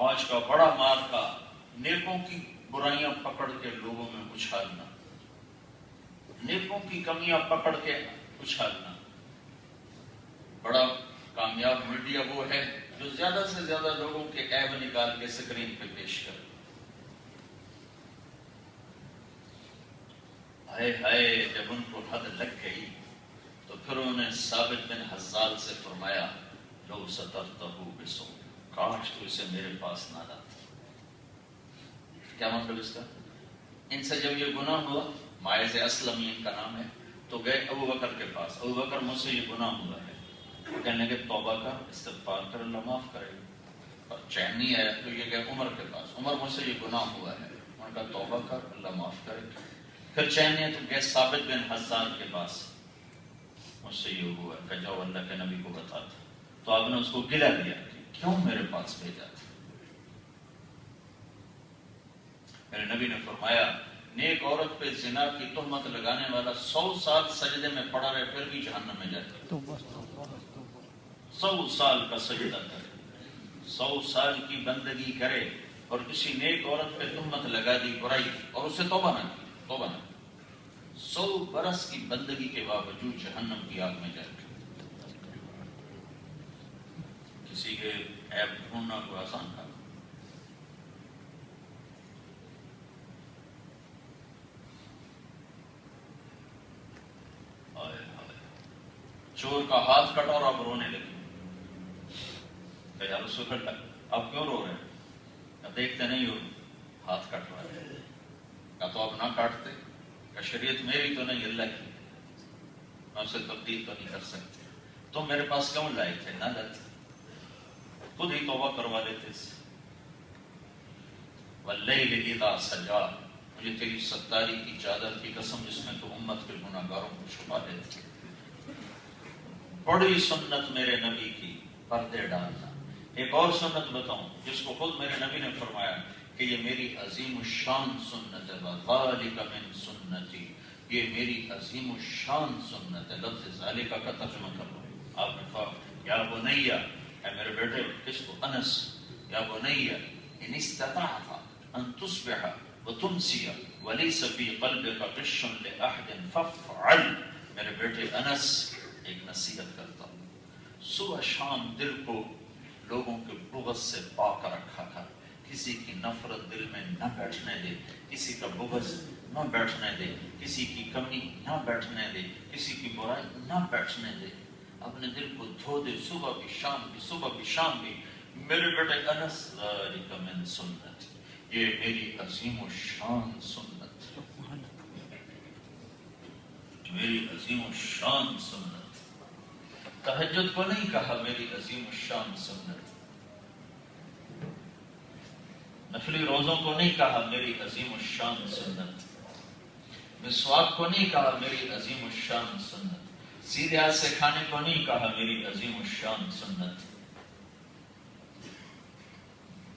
آج کا بڑا مار کا نیکوں کی برائیاں پکڑ کے لوگوں میں اچھالنا، نیکوں کی کمیاں پکڑ کے اچھالنا۔ بڑا کامیاب میڈیا وہ ہے جو زیادہ سے زیادہ لوگوں کے عیب نکال کے سکرین پہ پیش کرے۔ ہائے ہائے جب ان کو حد لگ گئی تو پھر انہوں نے ثابت بن حزال سے فرمایا لو سترتہ بسو، کاش تو اسے میرے پاس نہ لاتا۔ کیا مطلب اس کا؟ ان سے جب یہ گناہ ہوا، ماعز اسلم ان کا نام ہے، تو گئے ابو بکر کے پاس، ابو بکر مجھ سے یہ گناہ ہوا ہے، وہ کہنے لگے توبہ کر، استغفار کر، اللہ معاف کرے گا، اور چین نہیں آیا تو یہ گئے عمر کے پاس، عمر مجھ سے یہ گناہ ہوا ہے، انہوں نے کہا توبہ کر، اللہ معاف کرے گا، پھر چین نہیں آیا تو گئے ثابت بن حزال کے پاس، مجھ سے یہ ہوا ہے، کہ جاؤ اللہ کے نبی کو بتا دو، تو آپ نے اس کو گلا دیا کہ کیوں میرے پاس بھیجا تھا؟ میرے نبی نے فرمایا نیک عورت پہ زنا کی تہمت لگانے والا 100 سال سجدے میں پڑا رہے پھر بھی جہنم میں جائے، 100 سال کا سجدہ کرے، 100 سال کی بندگی کرے اور کسی نیک عورت پہ تہمت لگا دی برائی اور اسے توبہ نہ کی، توبہ نہ کی، 100 برس کی بندگی کے باوجود جہنم کی آگ میں جائے۔ کسی کے عیب ڈھونڈنا کوئی آسان کام؟ چور کا ہاتھ کٹا اور آپ رونے لگے، کہ یا رسول اللہ آپ کیوں رو رہے ہیں؟ آپ دیکھتے نہیں ہو ہاتھ کٹ رہا ہے، یا تو آپ نہ کاٹتے، کہ شریعت میری تو نہیں اللہ کی، میں اسے تبدیل تو نہیں کر سکتے، تو میرے پاس کیوں لائے تھے؟ نہ لاتے، خود ہی توبہ کروا لیتے اس سے۔ واللیل اذا سجا، مجھے تیری ستاری کی چادر کی قسم جس میں تو امت کے گناہگاروں کو چھپا دیتے۔ بڑی سنت میرے نبی کی پردے ڈالنا۔ ایک اور سنت بتاؤں جس کو خود میرے نبی نے فرمایا کہ یہ میری عظیم الشان سنت ہے، وَذَلِكَ مِن سنتی، یہ میری عظیم الشان سنت ہے۔ لفظ ذالک کا ترجمہ کر لو۔ آپ نے کہا یا بنیا، اے میرے بیٹے، کس کو؟ انس، یا بنیا ان استطعت ان تصبح وتمسی وليس في قلبك غش لأحد فافعل۔ میرے بیٹے انس، ایک نصیحت کرتا ہوں، صبح شام دل کو لوگوں کے بغض سے پاک رکھا کر، کسی کی نفرت دل میں نہ بیٹھنے دے، کسی کا بغض نہ بیٹھنے دے، کسی کی کمی نہ بیٹھنے دے، کسی کی برائی نہ بیٹھنے دے، اپنے دل کو دھو دے، صبح بھی شام بھی، صبح بھی شام بھی۔ میرے بیٹے انس، ذالک من سنت، یہ میری عظیم الشان سنت، میری عظیم الشان سنت۔ تہجد کو نہیں کہا میری عظیم الشان سنت، نفلی روزوں کو نہیں کہا میری عظیم الشان سنت، مسواک کو نہیں کہا میری عظیم الشان سنت، سیدھے ہاتھ سے کھانے کو نہیں کہا میری عظیم الشان سنت۔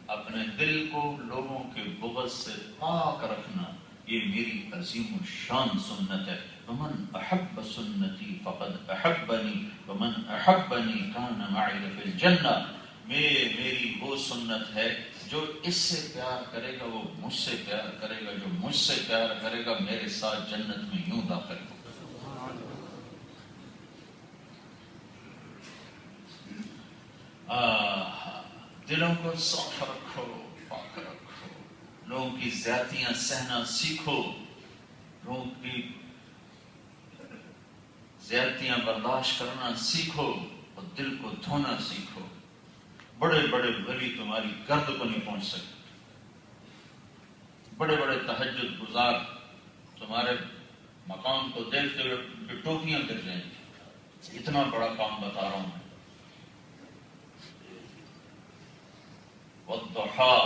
اپنے دل کو لوگوں کے بغض سے پاک رکھنا، یہ میری عظیم الشان سنت ہے۔ ومن احب سنتی فقد احبنی ومن احبنی کان معی فی الجنہ، میری وہ سنت ہے جو اس سے پیار کرے گا وہ مجھ سے پیار کرے گا، جو مجھ سے پیار کرے گا میرے ساتھ جنت میں یوں داخل ہوگا۔ دلوں کو صاف رکھو، پاک رکھو، لوگوں کی زیادتیاں سہنا سیکھو، لوگوں کی زیادتیاں برداشت کرنا سیکھو اور دل کو دھونا سیکھو۔ بڑے بڑے ولی تمہاری گرد کو نہیں پہنچ سکتے، بڑے بڑے تہجد گزار تمہارے مقام کو دیکھتے ہوئے ٹوپیاں گر جائیں گی۔ اتنا بڑا کام بتا رہا ہوں میں۔ وَالضُّحَىٰ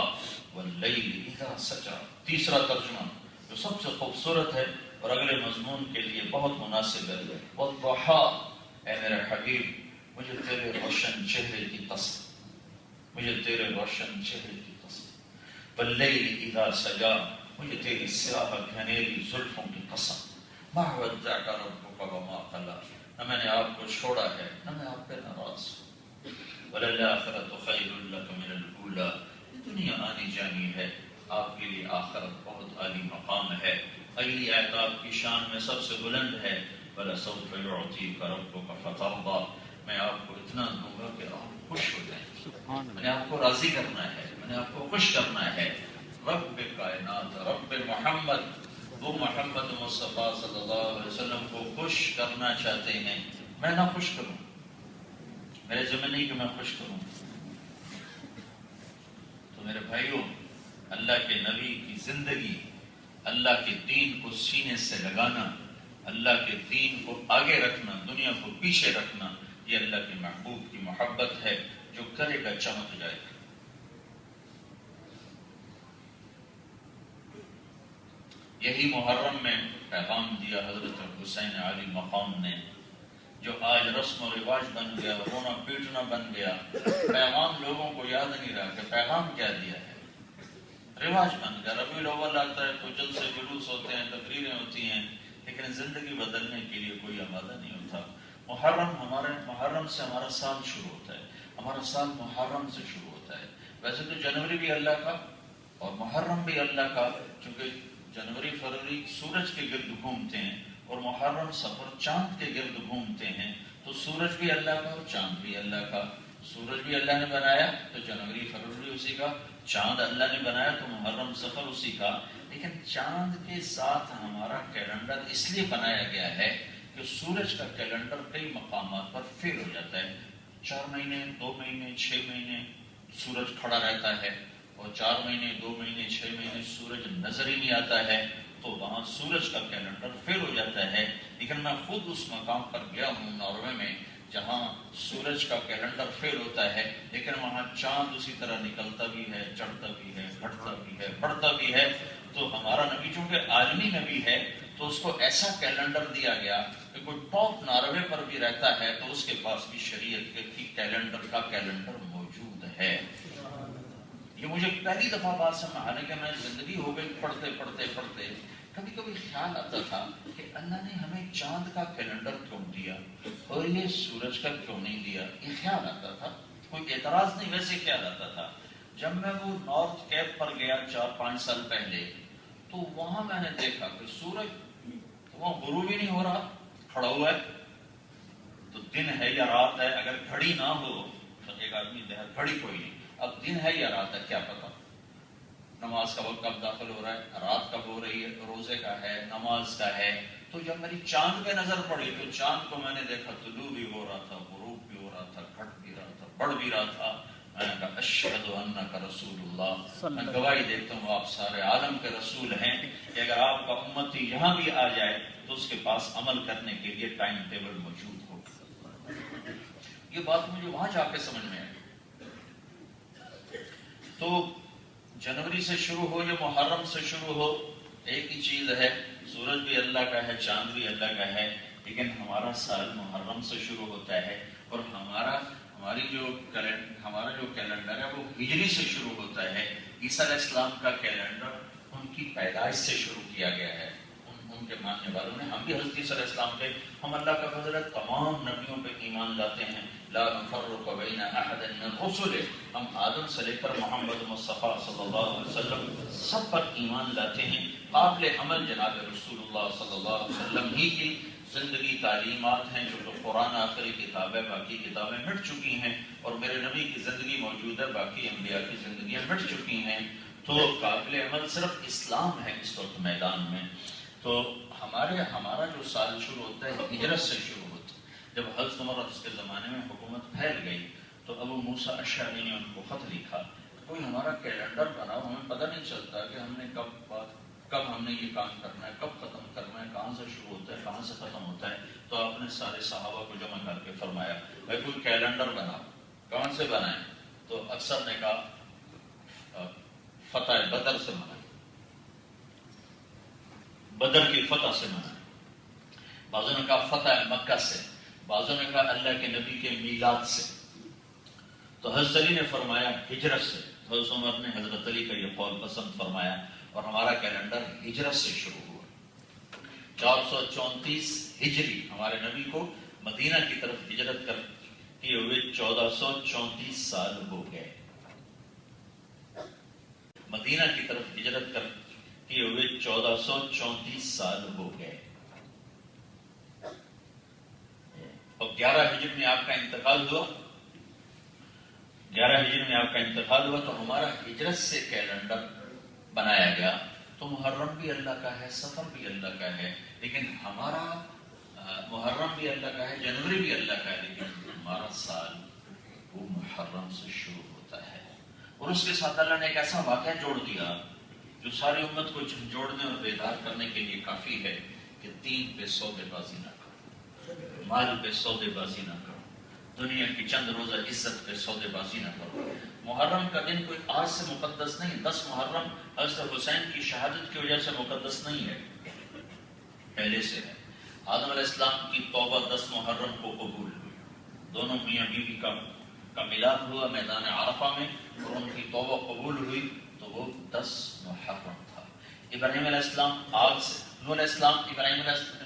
وَاللَّيْلِ إِذَا سَجَىٰ، تیسرا ترجمہ جو سب سے خوبصورت ہے اور اگلے مضمون کے لیے بہت مناسب ہے۔ وَالضُّحَىٰ، اے میرے حبیب مجھے تیرے روشن چہرے کی قسم، مجھے تیرے روشن چہرے کی قسم۔ وَاللَّيْلِ إِذَا سَجَىٰ، مجھے تیری سیاہ گھنیری زلفوں کی قسم۔ مَا وَدَّعَكَ رَبُّكَ وَمَا قَلَىٰ، نہ میں نے آپ کو چھوڑا ہے نہ میں آپ پہ ناراض ہوں۔ وَلَلْآخِرَةُ خَيْرٌ لَكَ مِنَ الْأُولَىٰ، یہ دنیا آنی جانی ہے، آپ کے لیے آخرت بہت عالی مقام ہے۔ اگلی آیت آپ کی شان میں سب سے بلند ہے۔ وَلَسَوْفَ يُعْطِيكَ رَبُّكَ فَتَرْضَىٰ، میں آپ کو اتنا دوں گا کہ آپ خوش ہو جائیں۔ میں نے آپ کو راضی کرنا ہے، میں نے آپ کو خوش کرنا ہے۔ رب کائنات، رب محمد، وہ محمد مصطفیٰ صلی اللہ علیہ وسلم کو خوش کرنا چاہتے ہیں، میں نہ خوش کروں، میرے ذمہ نہیں کہ میں خوش کروں۔ تو میرے بھائیوں، اللہ کے نبی کی زندگی، اللہ کے دین کو سینے سے لگانا، اللہ کے دین کو آگے رکھنا، دنیا کو پیچھے رکھنا، یہ اللہ کے محبوب کی محبت ہے جو کرے گا چمک جائے گا۔ یہی محرم میں پیغام دیا حضرت حسین علی مقام نے، جو آج رسم و رواج بن گیا، رونا پیٹنا بن گیا۔ پیغام لوگوں کو یاد نہیں رہا کہ پیغام کیا دیا ہے، رواج بن گیا۔ ربیع الاول آتا ہے تو جلسے جلوس ہوتے ہیں، تقریریں ہوتی ہیں، لیکن زندگی بدلنے کے لیے کوئی آمادہ نہیں ہوتا۔ محرم سے ہمارا سال شروع ہوتا ہے، ہمارا سال محرم سے شروع ہوتا ہے۔ ویسے تو جنوری بھی اللہ کا اور محرم بھی اللہ کا، چونکہ جنوری فروری سورج کے گرد گھومتے ہیں اور محرم سفر چاند کے گرد گھومتے ہیں، تو سورج بھی اللہ کا اور چاند بھی اللہ کا۔ سورج بھی اللہ نے بنایا تو جنوری فروری اسی کا، چاند اللہ نے بنایا تو محرم سفر اسی کا۔ لیکن چاند کے ساتھ ہمارا کیلنڈر اس لیے بنایا گیا ہے کہ سورج کا کیلنڈر کئی مقامات پر فیل ہو جاتا ہے۔ 4 مہینے 2 مہینے 6 مہینے سورج کھڑا رہتا ہے، اور 4 مہینے 2 مہینے 6 مہینے سورج نظر ہی نہیں آتا ہے، تو وہاں سورج کا کیلنڈر فیل ہو جاتا ہے۔ لیکن میں خود اس مقام پر گیا ہوں ناروے میں جہاں سورج کا کیلنڈر فیل ہوتا ہے، لیکن وہاں چاند اسی طرح نکلتا بھی ہے، چڑھتا بھی ہے، گھٹتا بھی ہے، بڑھتا بھی ہے۔ تو ہمارا نبی چونکہ عالمی نبی ہے تو اس کو ایسا کیلنڈر دیا گیا کہ کوئی ٹاپ ناروے پر بھی رہتا ہے تو اس کے پاس بھی شریعت کے کیلنڈر کا کیلنڈر موجود ہے۔ یہ مجھے پہلی دفعہ بات سمجھ، حالانکہ میں زندگی ہو گئی پڑھتے پڑھتے پڑھتے، کبھی کبھی خیال آتا تھا کہ اللہ نے ہمیں چاند کا کیلنڈر کیوں دیا اور یہ سورج کا کیوں نہیں دیا، یہ خیال آتا تھا۔ کوئی اعتراض نہیں، ویسے خیال آتا تھا۔ جب میں وہ نارتھ کیپ پر گیا 4-5 سال پہلے، تو وہاں میں نے دیکھا کہ سورج وہاں غروب ہی نہیں ہو رہا، کھڑا ہوا ہے، تو دن ہے یا رات ہے، اگر گھڑی نہ ہو تو ایک آدمی گھڑی کوئی نہیں، اب دن ہے یا رات ہے کیا پتا، نماز کا وقت کب داخل ہو رہا ہے، رات کب ہو رہی ہے، روزے کا ہے، نماز کا ہے۔ تو جب میری چاند پہ نظر پڑی تو چاند کو میں نے دیکھا طلوع بھی ہو رہا تھا، غروب بھی ہو رہا تھا، گھٹ بھی رہا تھا، بڑھ بھی رہا تھا۔ میں نے کہا اشہد انک رسول اللہ، میں گواہی دیتا ہوں آپ سارے عالم کے رسول ہیں کہ اگر آپ کا امتی یہاں بھی آ جائے تو اس کے پاس عمل کرنے کے لیے ٹائم ٹیبل موجود ہو۔ یہ بات مجھے وہاں جا کے سمجھ میں آئی۔ تو جنوری سے شروع ہو یا محرم سے شروع ہو، ایک ہی چیز ہے، سورج بھی اللہ کا ہے، چاند بھی اللہ کا ہے، لیکن ہمارا سال محرم سے شروع ہوتا ہے، اور ہمارا جو کیلنڈر ہے وہ ہجری سے شروع ہوتا ہے۔ عیسیٰ علیہ السلام کا کیلنڈر ان کی پیدائش سے شروع کیا گیا ہے، ان کے ماننے والوں نے۔ ہم بھی حضرت عیسیٰ علیہ السلام کے، ہم اللہ کا فضل ہے تمام نبیوں پہ ایمان لاتے ہیں، لا نفرق بین احد من رسلہ، ہم آدم سے لے کر محمد مصطفیٰ صلی اللہ علیہ وسلم سب پر ایمان لاتے ہیں۔ قابل عمل جناب رسول اللہ صلی اللہ علیہ وسلم ہی کی زندگی تعلیمات ہیں، جو تو قرآن آخری کتاب ہے، باقی کتابیں مٹ چکی ہیں، اور میرے نبی کی زندگی موجود ہے، باقی انبیاء کی زندگیاں مٹ چکی ہیں۔ تو قابل عمل صرف اسلام ہے اس وقت میدان میں. تو ہمارا جو سال شروع ہوتا ہے ہجرت سے شروع ہوتا ہے. جب حضرت عمر کے زمانے میں حکومت پھیل گئی تو ابو موسیٰ اشعری نے ان کو خط لکھا، کوئی ہمارا کیلنڈر بناؤ، ہمیں پتہ نہیں چلتا کہ ہم نے کب ہم نے یہ کام کرنا ہے، کب ختم کرنا ہے، کہاں سے شروع ہوتا ہے، کہاں سے ختم ہوتا ہے. تو آپ نے سارے صحابہ کو جمع کر کے فرمایا بھائی کوئی کیلنڈر بناؤ. کون سے بنائیں؟ تو اکثر نے کہا فتح بدر سے منائیں، بدر کی فتح سے منائیں. بعضوں نے کہا فتح مکہ سے، بعضوں نے کہا اللہ کے نبی کے میلاد سے. تو حضرت علی نے فرمایا ہجرت سے. حضرت عمر نے حضرت علی کا یہ قول پسند فرمایا اور ہمارا کیلنڈر ہجرت سے شروع ہوا. 434 ہجری ہمارے نبی کو مدینہ کی طرف ہجرت کرتے ہوئے 1434 سال ہو گئے. مدینہ کی طرف ہجرت کرتے ہوئے 1434 سال ہو گئے. اور 11 ہجری میں آپ کا انتقال ہوا. 11 ہجری میں آپ کا انتقال ہوا تو ہمارا ہجرت سے کیلنڈر بنایا گیا. تو محرم بھی اللہ کا ہے، سفر بھی اللہ کا ہے، لیکن ہمارا محرم بھی اللہ کا ہے، جنوری بھی اللہ کا ہے، لیکن ہمارا سال وہ محرم سے شروع ہوتا ہے. اور اس کے ساتھ اللہ نے ایک ایسا واقعہ جوڑ دیا جو ساری امت کو جھنجھوڑنے اور بیدار کرنے کے لیے کافی ہے کہ دین پہ سودے بازی نہ کرو، مال پہ سودے بازی نہ کرو، دنیا کی چند روزہ عزت پہ سودے بازی نہ کرو. محرم کا دن کوئی آج سے مقدس نہیں. 10 محرم حضرت حسین کی شہادت کی وجہ سے مقدس نہیں ہے، پہلے سے ہے. آدم علیہ السلام کی توبہ 10 محرم کو قبول ہوئی. دونوں میاں بیوی کا ملاپ ہوا میدان عرفہ میں اور ان کی توبہ قبول ہوئی تو وہ 10 محرم تھا. ابراہیم علیہ السلام آگ سے نوح علیہ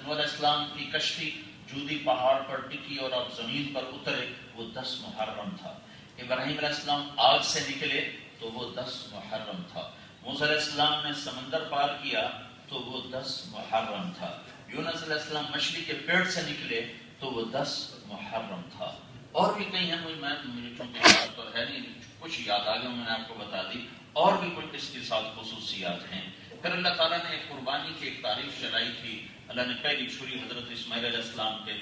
السلام کی کشتی جودی پہاڑ پر ٹکی اور اب زمین پر اترے، وہ 10 محرم تھا. ابراہیم علیہ السلام آگ سے نکلے تو وہ 10 محرم تھا. موسیٰ علیہ السلام نے سمندر پار کیا تو وہ 10 محرم تھا. یونس علیہ السلام مچھلی کے پیٹ سے نکلے تو وہ 10 محرم تھا. اور بھی کئی ہیں، مجھے چونکہ یاد تو ہے نہیں، کچھ یاد آ گیا میں نے آپ کو بتا دی. اور بھی کچھ اس کے ساتھ خصوصیات ہیں. پھر اللہ تعالیٰ نے ایک قربانی کی ایک تعریف چلائی تھی. اللہ نے پہلی چھری حضرت اسماعیل علیہ السلام کے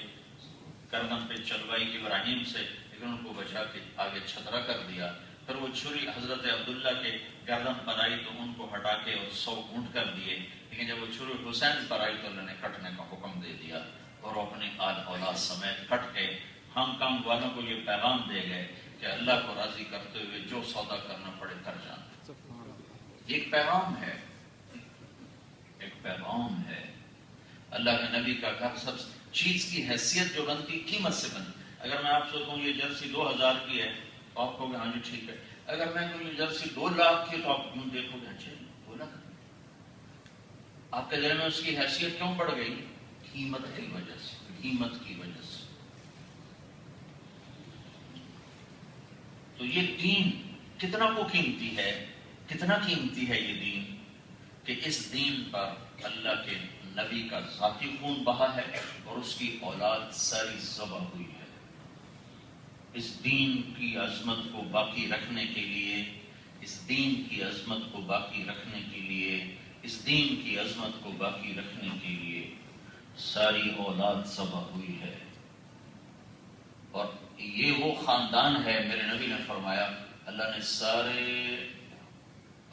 گردن پہ چلوائی ابراہیم سے، لیکن ان کو بچا کے آگے چھترا کر دیا. پھر وہ چھری حضرت عبداللہ کے گردن پر آئی تو ان کو ہٹا کے اور 100 اونٹ کر دیے. لیکن جب وہ چھری حسین پر آئی تو اللہ نے کٹنے کا حکم دے دیا اور اپنے آل اولاد سمیت کٹ کے ہانگ کانگ والوں کو یہ پیغام دے گئے کہ اللہ کو راضی کرتے ہوئے جو سودا کرنا پڑے کر جانا. ایک پیغام ہے، ایک پیغام ہے. اللہ کے نبی کا گھر سب چیز کی حیثیت جو بنتی قیمت سے بنتی. اگر میں آپ سے کہوں یہ جرسی 2000 کی ہے تو آپ کہو گے ہاں جی ٹھیک ہے. اگر میں کہوں یہ جرسی 2 لاکھ کی تو آپ کیوں دیکھو گے اچھا 2 لاکھ. آپ کے دل میں اس کی حیثیت کیوں بڑھ گئی؟ قیمت کی وجہ سے، قیمت کی وجہ سے. تو یہ دین کتنا کو قیمتی ہے، کتنا قیمتی ہے یہ دین کہ اس دین پر اللہ کے نبی کا ذاتی خون بہا ہے اور اس کی اولاد ساری ذبح ہوئی ہے. اس دین کی عظمت کو باقی رکھنے کے لیے، اس دین کی عظمت کو باقی رکھنے کے لیے، اس دین کی عظمت کو باقی رکھنے کے لیے ساری اولاد ذبح ہوئی ہے. اور یہ وہ خاندان ہے، میرے نبی نے فرمایا اللہ نے سارے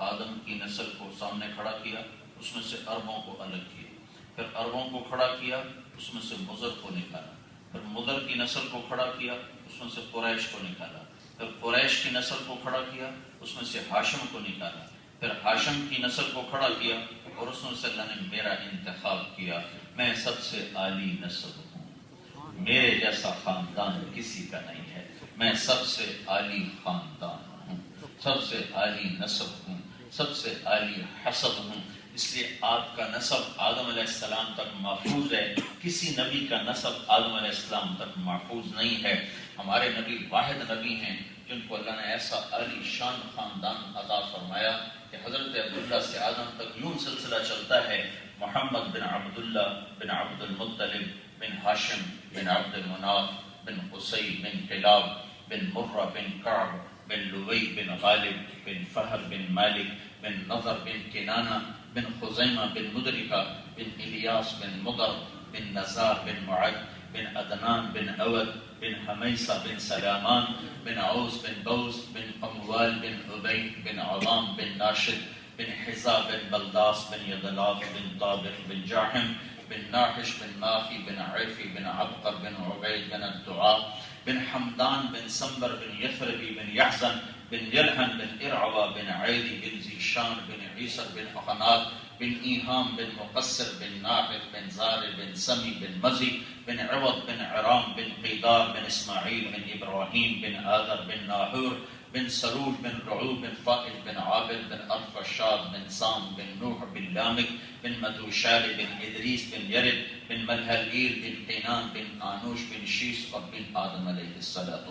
آدم کی نسل کو سامنے کھڑا کیا، اس میں سے عربوں کو الگ کیا، پھر عربوں کو کھڑا کیا، اس میں سے مضر کو نکالا، پھر مضر کی نسل کو کھڑا کیا، اس میں سے قریش کو نکالا، پھر قریش کی نسل کو کھڑا کیا، اس میں سے ہاشم کو نکالا، پھر ہاشم کی نسل کو کھڑا کیا اور اس میں سے اللہ نے میرا انتخاب کیا. میں سب سے اعلی نسل ہوں، میرے جیسا خاندان کسی کا نہیں ہے. میں سب سے اعلی خاندان ہوں، سب سے اعلی نسل ہوں، سب سے اعلی حسب ہوں. اس لیے آپ کا نسب آدم علیہ السلام تک محفوظ ہے. کسی نبی کا نسب آدم علیہ السلام تک محفوظ نہیں ہے. ہمارے نبی واحد نبی ہیں جن کو اللہ نے ایسا عالی شان خاندان عطا فرمایا کہ حضرت عبداللہ سے آدم تک یوں سلسلہ چلتا ہے. محمد بن عبداللہ بن عبد المطلب بن ہاشم بن عبد المناف بن قصی بن کلاب بن مرہ بن کعب بن لوی بن غالب بن فہر بن مالک بن نضر بن کنانہ بن خزیمہ بن مدرکہ بن الیاس بن مضر بن نزار بن معد بن عدنان بن اود بن حمیصہ بن سلامان بن عوس بن بوس بن قموال بن عبید بن عظام بن ناشد بن حزا بن بلداس بن یدلاف بن طابق بن جاحم بن ناحش بن ناخی بن عیفی بن عبقر بن عبید بن الدعاء بن حمدان بن سنبر بن یثربی بن یحزن بن یلحن بن ارعوى بن عیدی بن زیشان بن عیسر بن حقنات بن ایہام بن مقصر بن ناحد بن زار بن سمی بن مزی بن عوض بن عرام بن قیدار بن اسماعیل بن ابراہیم بن آذر بن ناحور بن سروج بن رعوب بن فائل بن عابد بن ارفشاد بن سام بن نوح بن لامک بن مدوشال بن ادریس بن یرد بن ملہلئیل بن قینان بن آنوش بن شیس اور بن آدم علیہ السلام.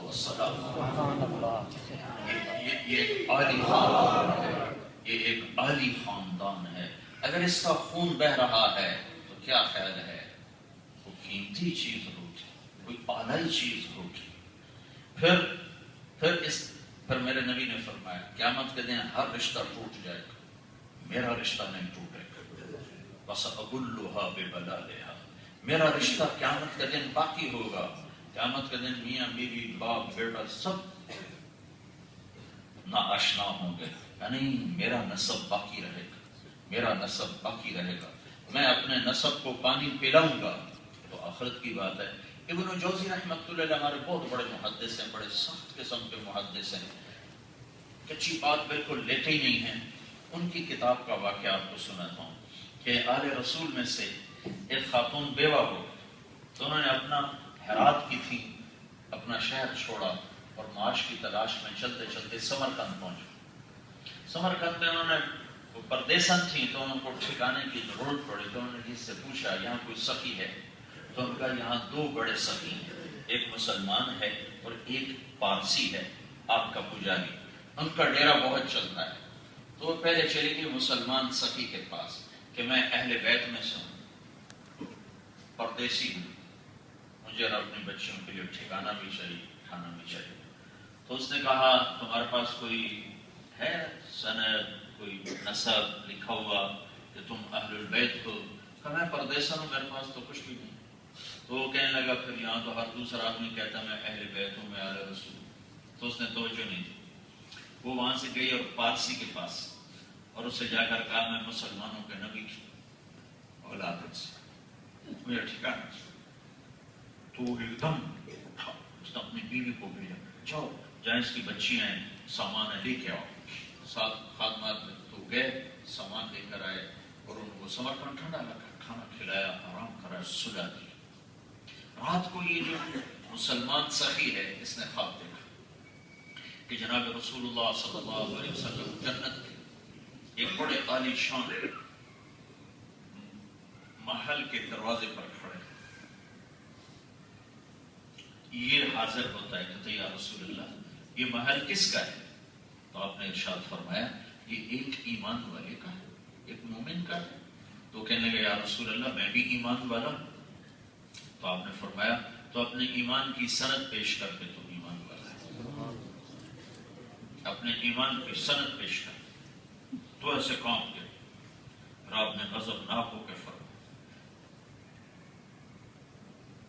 یہ ایک عالی خاندان ہے، یہ ایک عالی خاندان ہے. اگر اس کا خون بہ رہا ہے تو کیا خیال ہے، وہ قیمتی چیز ہوگی، کوئی اعلی چیز ہوگی. پھر میرے نبی نے فرمایا قیامت کے دن ہر رشتہ ٹوٹ جائے گا، میرا رشتہ نہیں ٹوٹے گا. بس ابلھا ببلالھا، میرا رشتہ قیامت کے دن باقی ہوگا. قیامت کے دن میاں بیوی باپ بیٹا سب نا آشنا ہوں گے، یعنی میرا نسب باقی رہے گا، میرا نسب باقی رہے گا. میں اپنے نسب کو پانی پلاؤں گا تو آخرت کی بات ہے. ابن جوزی رحمۃ اللہ علیہ ہمارے بہت بڑے محدث ہیں، بڑے سخت قسم کے محدث ہیں، کچی بات بالکل لیتے ہی نہیں ہیں. ان کی کتاب کا واقعہ آپ کو سناتا ہوں کہ آل رسول میں سے ایک خاتون بیوہ ہو تو انہوں نے اپنا ہرات کی تھی، اپنا شہر چھوڑا اور معاش کی تلاش میں چلتے چلتے سمرقند پہنچے. سمرقند میں انہوں نے وہ پردیسن تھیں تو ان کو ٹھکانے کی ضرورت پڑی تو انہوں نے جس سے پوچھا یہاں کوئی سخی ہے؟ تو ان کا یہاں دو بڑے سخی ہیں، ایک مسلمان ہے اور ایک پارسی ہے، آپ کا پجاری، ان کا ڈیرا بہت چلتا ہے. تو وہ پہلے چلی گئی مسلمان سخی کے پاس کہ میں اہل بیت میں سے ہوں، پردیسی ہوں، مجھے اور اپنی بچیوں کے لیے ٹھکانا بھی چاہیے، کھانا بھی چاہیے. تو اس نے کہا تمہارے پاس کوئی ہے سند، کوئی نسب لکھا ہوا کہ تم اہل البیت ہو؟ کہا میں پردیسن ہوں، میرے پاس تو کچھ بھی نہیں. تو وہ کہنے لگا پھر یہاں تو ہر دوسرا آدمی کہتا میں اہل بیت ہوں، میں آل رسول. تو اس نے توجہ نہیں دی. وہ وہاں سے گئی اور پارسی کے پاس اور اسے جا کر کہا میں مسلمانوں کے نبی کی اولاد سے مجھے ٹھکانا. تو وہ ایک دم اٹھا، اس نے اپنی بیوی کو بھیجا، جاؤ جہاں اس کی بچیاں ہیں سامان لے کے آؤ. ساتھ خادمات تو گئے، سامان لے کر آئے اور ان کو سمرقند ٹھنڈا لگا، کھانا کھلایا، آرام کرایا، سلا دیا. رات کو یہ جو مسلمان سخی ہے اس نے خواب دیکھا کہ جناب رسول اللہ صلی اللہ علیہ وسلم جنت کے ایک بڑے عالی شان محل کے دروازے پر کھڑے. یہ حاضر ہوتا ہے کہتے یا رسول اللہ یہ محل کس کا ہے؟ تو آپ نے ارشاد فرمایا یہ ایک ایمان والے کا ہے، ایک مومن کا ہے. تو کہنے لگے یا رسول اللہ میں بھی ایمان والا ہوں. تو آپ نے فرمایا تو اپنے ایمان کی سند پیش کر کے تم ایمان والا ہے، اپنے ایمان کی سند پیش کر. تو ایسے کام کیا. رب نے غضبناک ہو کے فرمایا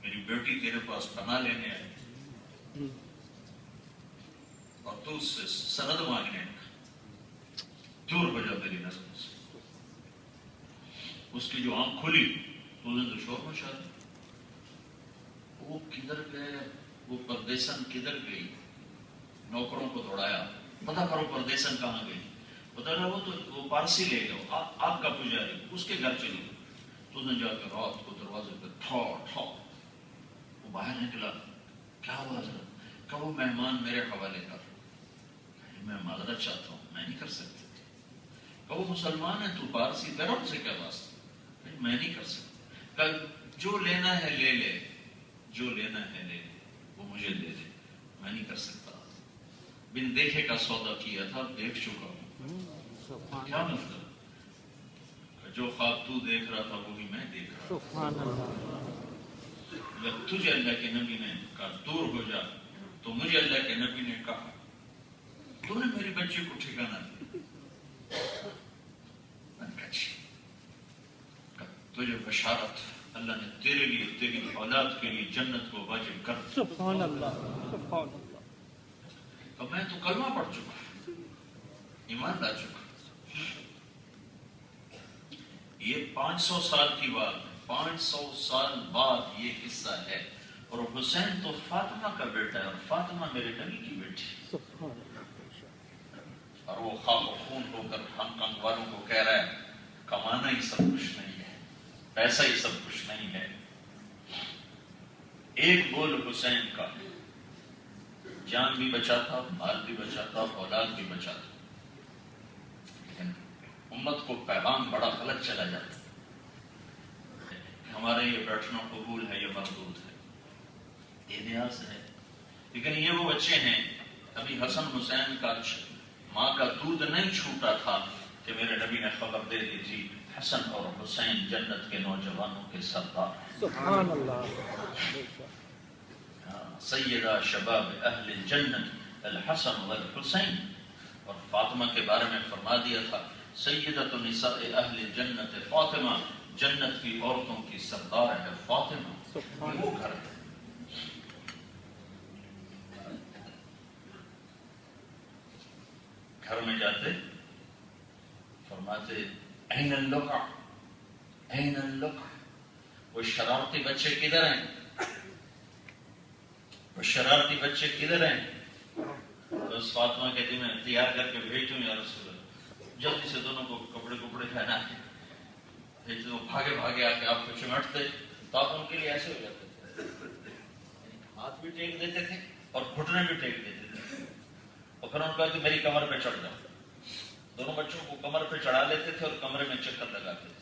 میری بیٹی تیرے پاس پناہ لینے آئی اور تو اس سے سند مانگنے کا، دور ہو جا میری نظر سے. اس کی جو آنکھ کھلی تو اس نے شور مچا دیا. وہ کدھر گئے، وہ پردیسن کدھر گئی؟ نوکروں کو دوڑایا پتہ کرو پردیسن کہاں گئی. پتہ رہا وہ پارسی لے گئے، آپ کا پجاری اس کے گھر چلی گئی. تو نے جا کے رات کو دروازے پہ ٹھا ٹھا. وہ باہر نکلا، کیا ہوا حضرت؟ کہ وہ مہمان میرے حوالے کر. میں معذرت چاہتا ہوں، میں نہیں کر سکتی. کہ وہ مسلمان ہے، تو پارسی، کرو ان سے کیا واسطہ؟ میں نہیں کر سکتا. کہ جو لینا ہے لے لے، جو لینا ہے لے لے، وہ مجھے دے دے، میں نہیں کر سکتا. بن دیکھے کا سودا کیا تھا، دیکھ چکا ہوں. کیا مطلب؟ جو خواب تو دیکھ رہا تھا وہی میں دیکھ رہا تھا. جب تجھے اللہ کے نبی نے کہا دور ہو جا تو مجھے اللہ کے نبی نے کہا تو نے میری بچی کو ٹھکانا دیا. تجھے بشارت، اللہ نے تیرے لیے تیری اولاد کے لیے جنت کو واجب کر دیا۔ سبحان اللہ، سبحان اللہ۔ تو میں تو کلمہ پڑھ چکا، ایمان لا چکا۔ یہ 500 سال کی بات ہے، 500 سال بعد یہ قصہ ہے، اور حسین تو فاطمہ کا بیٹا ہے، اور فاطمہ میرے نبی کی بیٹی ہے، سبحان اللہ۔ اور وہ خاک و خون ہو کر ہانگ کانگ والوں کو کہہ رہا ہے کمانا ہی سب کچھ نہیں ہے، پیسہ ہی سب کچھ نہیں ہے۔ ایک بول حسین کا جان بھی بچاتا، مال بھی بچاتا، اولاد بھی بچاتا، لیکن امت کو پیغام بڑا غلط چلا جاتا ہے، ہمارے یہ بیٹھنا قبول ہے، یہ مردود ہے، یہ نیاز ہے۔ لیکن یہ وہ بچے ہیں، ابھی حسن حسین کا ماں کا دودھ نہیں چھوٹا تھا کہ میرے نبی نے خبر دے دی تھی حسن اور حسین جنت کے نوجوانوں کے سردار ہیں۔ سبحان اللہ۔ سیدہ شباب اہل الجنت الحسن والحسین، اور فاطمہ کے بارے میں فرما دیا تھا سیدۃ نساء اہل الجنت فاطمہ، جنت کی عورتوں کی سردار ہے فاطمہ۔ وہ گھر ہے۔ گھر میں جاتے فرماتے این اللقع، این اللقع، وہ شرارتی بچے کدھر ہیں، وہ شرارتی بچے کدھر ہیں؟ تو اس فاطمہ کہتی میں تیار کر کے بھیجوں یا رسول اللہ، جلدی سے دونوں کو کپڑے پہنا کے بھیجتے، وہ بھاگے بھاگے آ کے آپ کو چمٹتے، تو آپ ان کے لیے ایسے ہو جاتے تھے، ہاتھ بھی ٹیک دیتے تھے اور گھٹنے بھی ٹیک دیتے تھے، اور پھر ان کا کہ میری کمر پہ چڑھ جاؤ، دونوں بچوں کو کمر پہ چڑھا لیتے تھے اور کمرے میں چکر لگاتے تھے،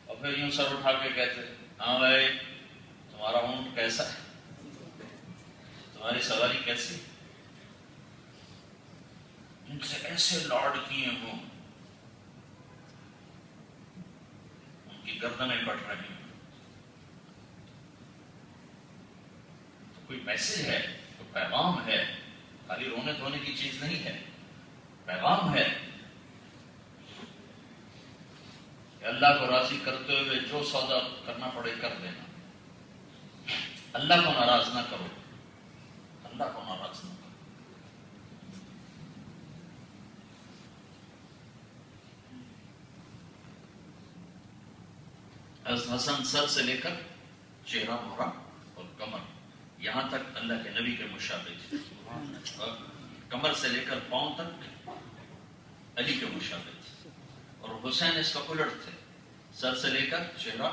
اور پھر یوں سر اٹھا کے کہتے ہاں بھائی تمہارا اونٹ کیسا ہے، تمہاری سواری کیسی، ان سے ایسے لاڈ کیے ہوں ان کی گردنیں کٹ رہی ہوں۔ تو کوئی میسج ہے، کوئی پیغام ہے، خالی رونے دھونے کی چیز نہیں ہے، پیغام ہے کہ اللہ کو راضی کرتے ہوئے جو سودا کرنا پڑے کر دینا، اللہ کو ناراض نہ کرو، اللہ کو ناراض نہ کرو۔ حسن سر سے لے کر چہرہ مہرا اور کمر یہاں تک اللہ کے نبی کے مشابہ تھے، اور کمر سے لے کر پاؤں تک علی کے مشابہ تھے، اور حسین اس کا الٹ تھے، سر سے لے کر چہرہ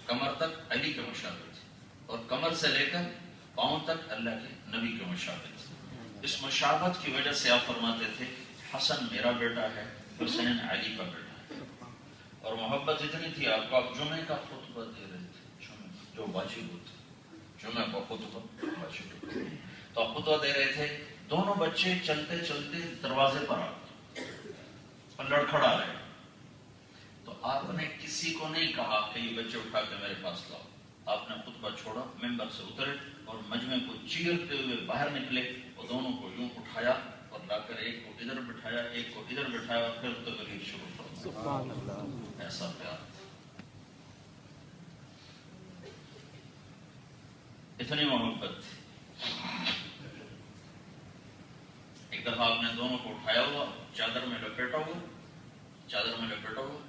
کمر تک علی کے مشابہ تھے، اور کمر سے لے کر پاؤں تک اللہ کے نبی کے مشابہ تھے۔ اس مشابہت کی وجہ سے آپ فرماتے تھے حسن میرا بیٹا ہے، حسین علی کا بیٹا ہے، اور محبت اتنی تھی آپ کو، آپ جمعے کا خطبہ دے رہے تھے، جمعہ جو واجب ہوتا، جمعہ کا خطبہ واجب ہوتا، تو آپ خطبہ دے رہے تھے، دونوں بچے چلتے چلتے دروازے پر آتے اور لڑکھڑ آ رہے، تو آپ نے کسی کو نہیں کہا کہ یہ بچے اٹھا کے میرے پاس لاؤ، آپ نے خطبہ چھوڑا، ممبر سے اترے اور مجمع کو چیرتے ہوئے باہر نکلے، اور دونوں کو یوں اٹھایا اور لا کر ایک کو ادھر بٹھایا، ایک کو ادھر بٹھایا، اور پھر تقریر شروع کر دی۔ سبحان اللہ۔ ایسا پیار، اتنی محبت تھی۔ ایک دفعہ آپ نے دونوں کو اٹھایا ہوا، چادر میں لپیٹا ہوا، چادر میں لپیٹا ہوا،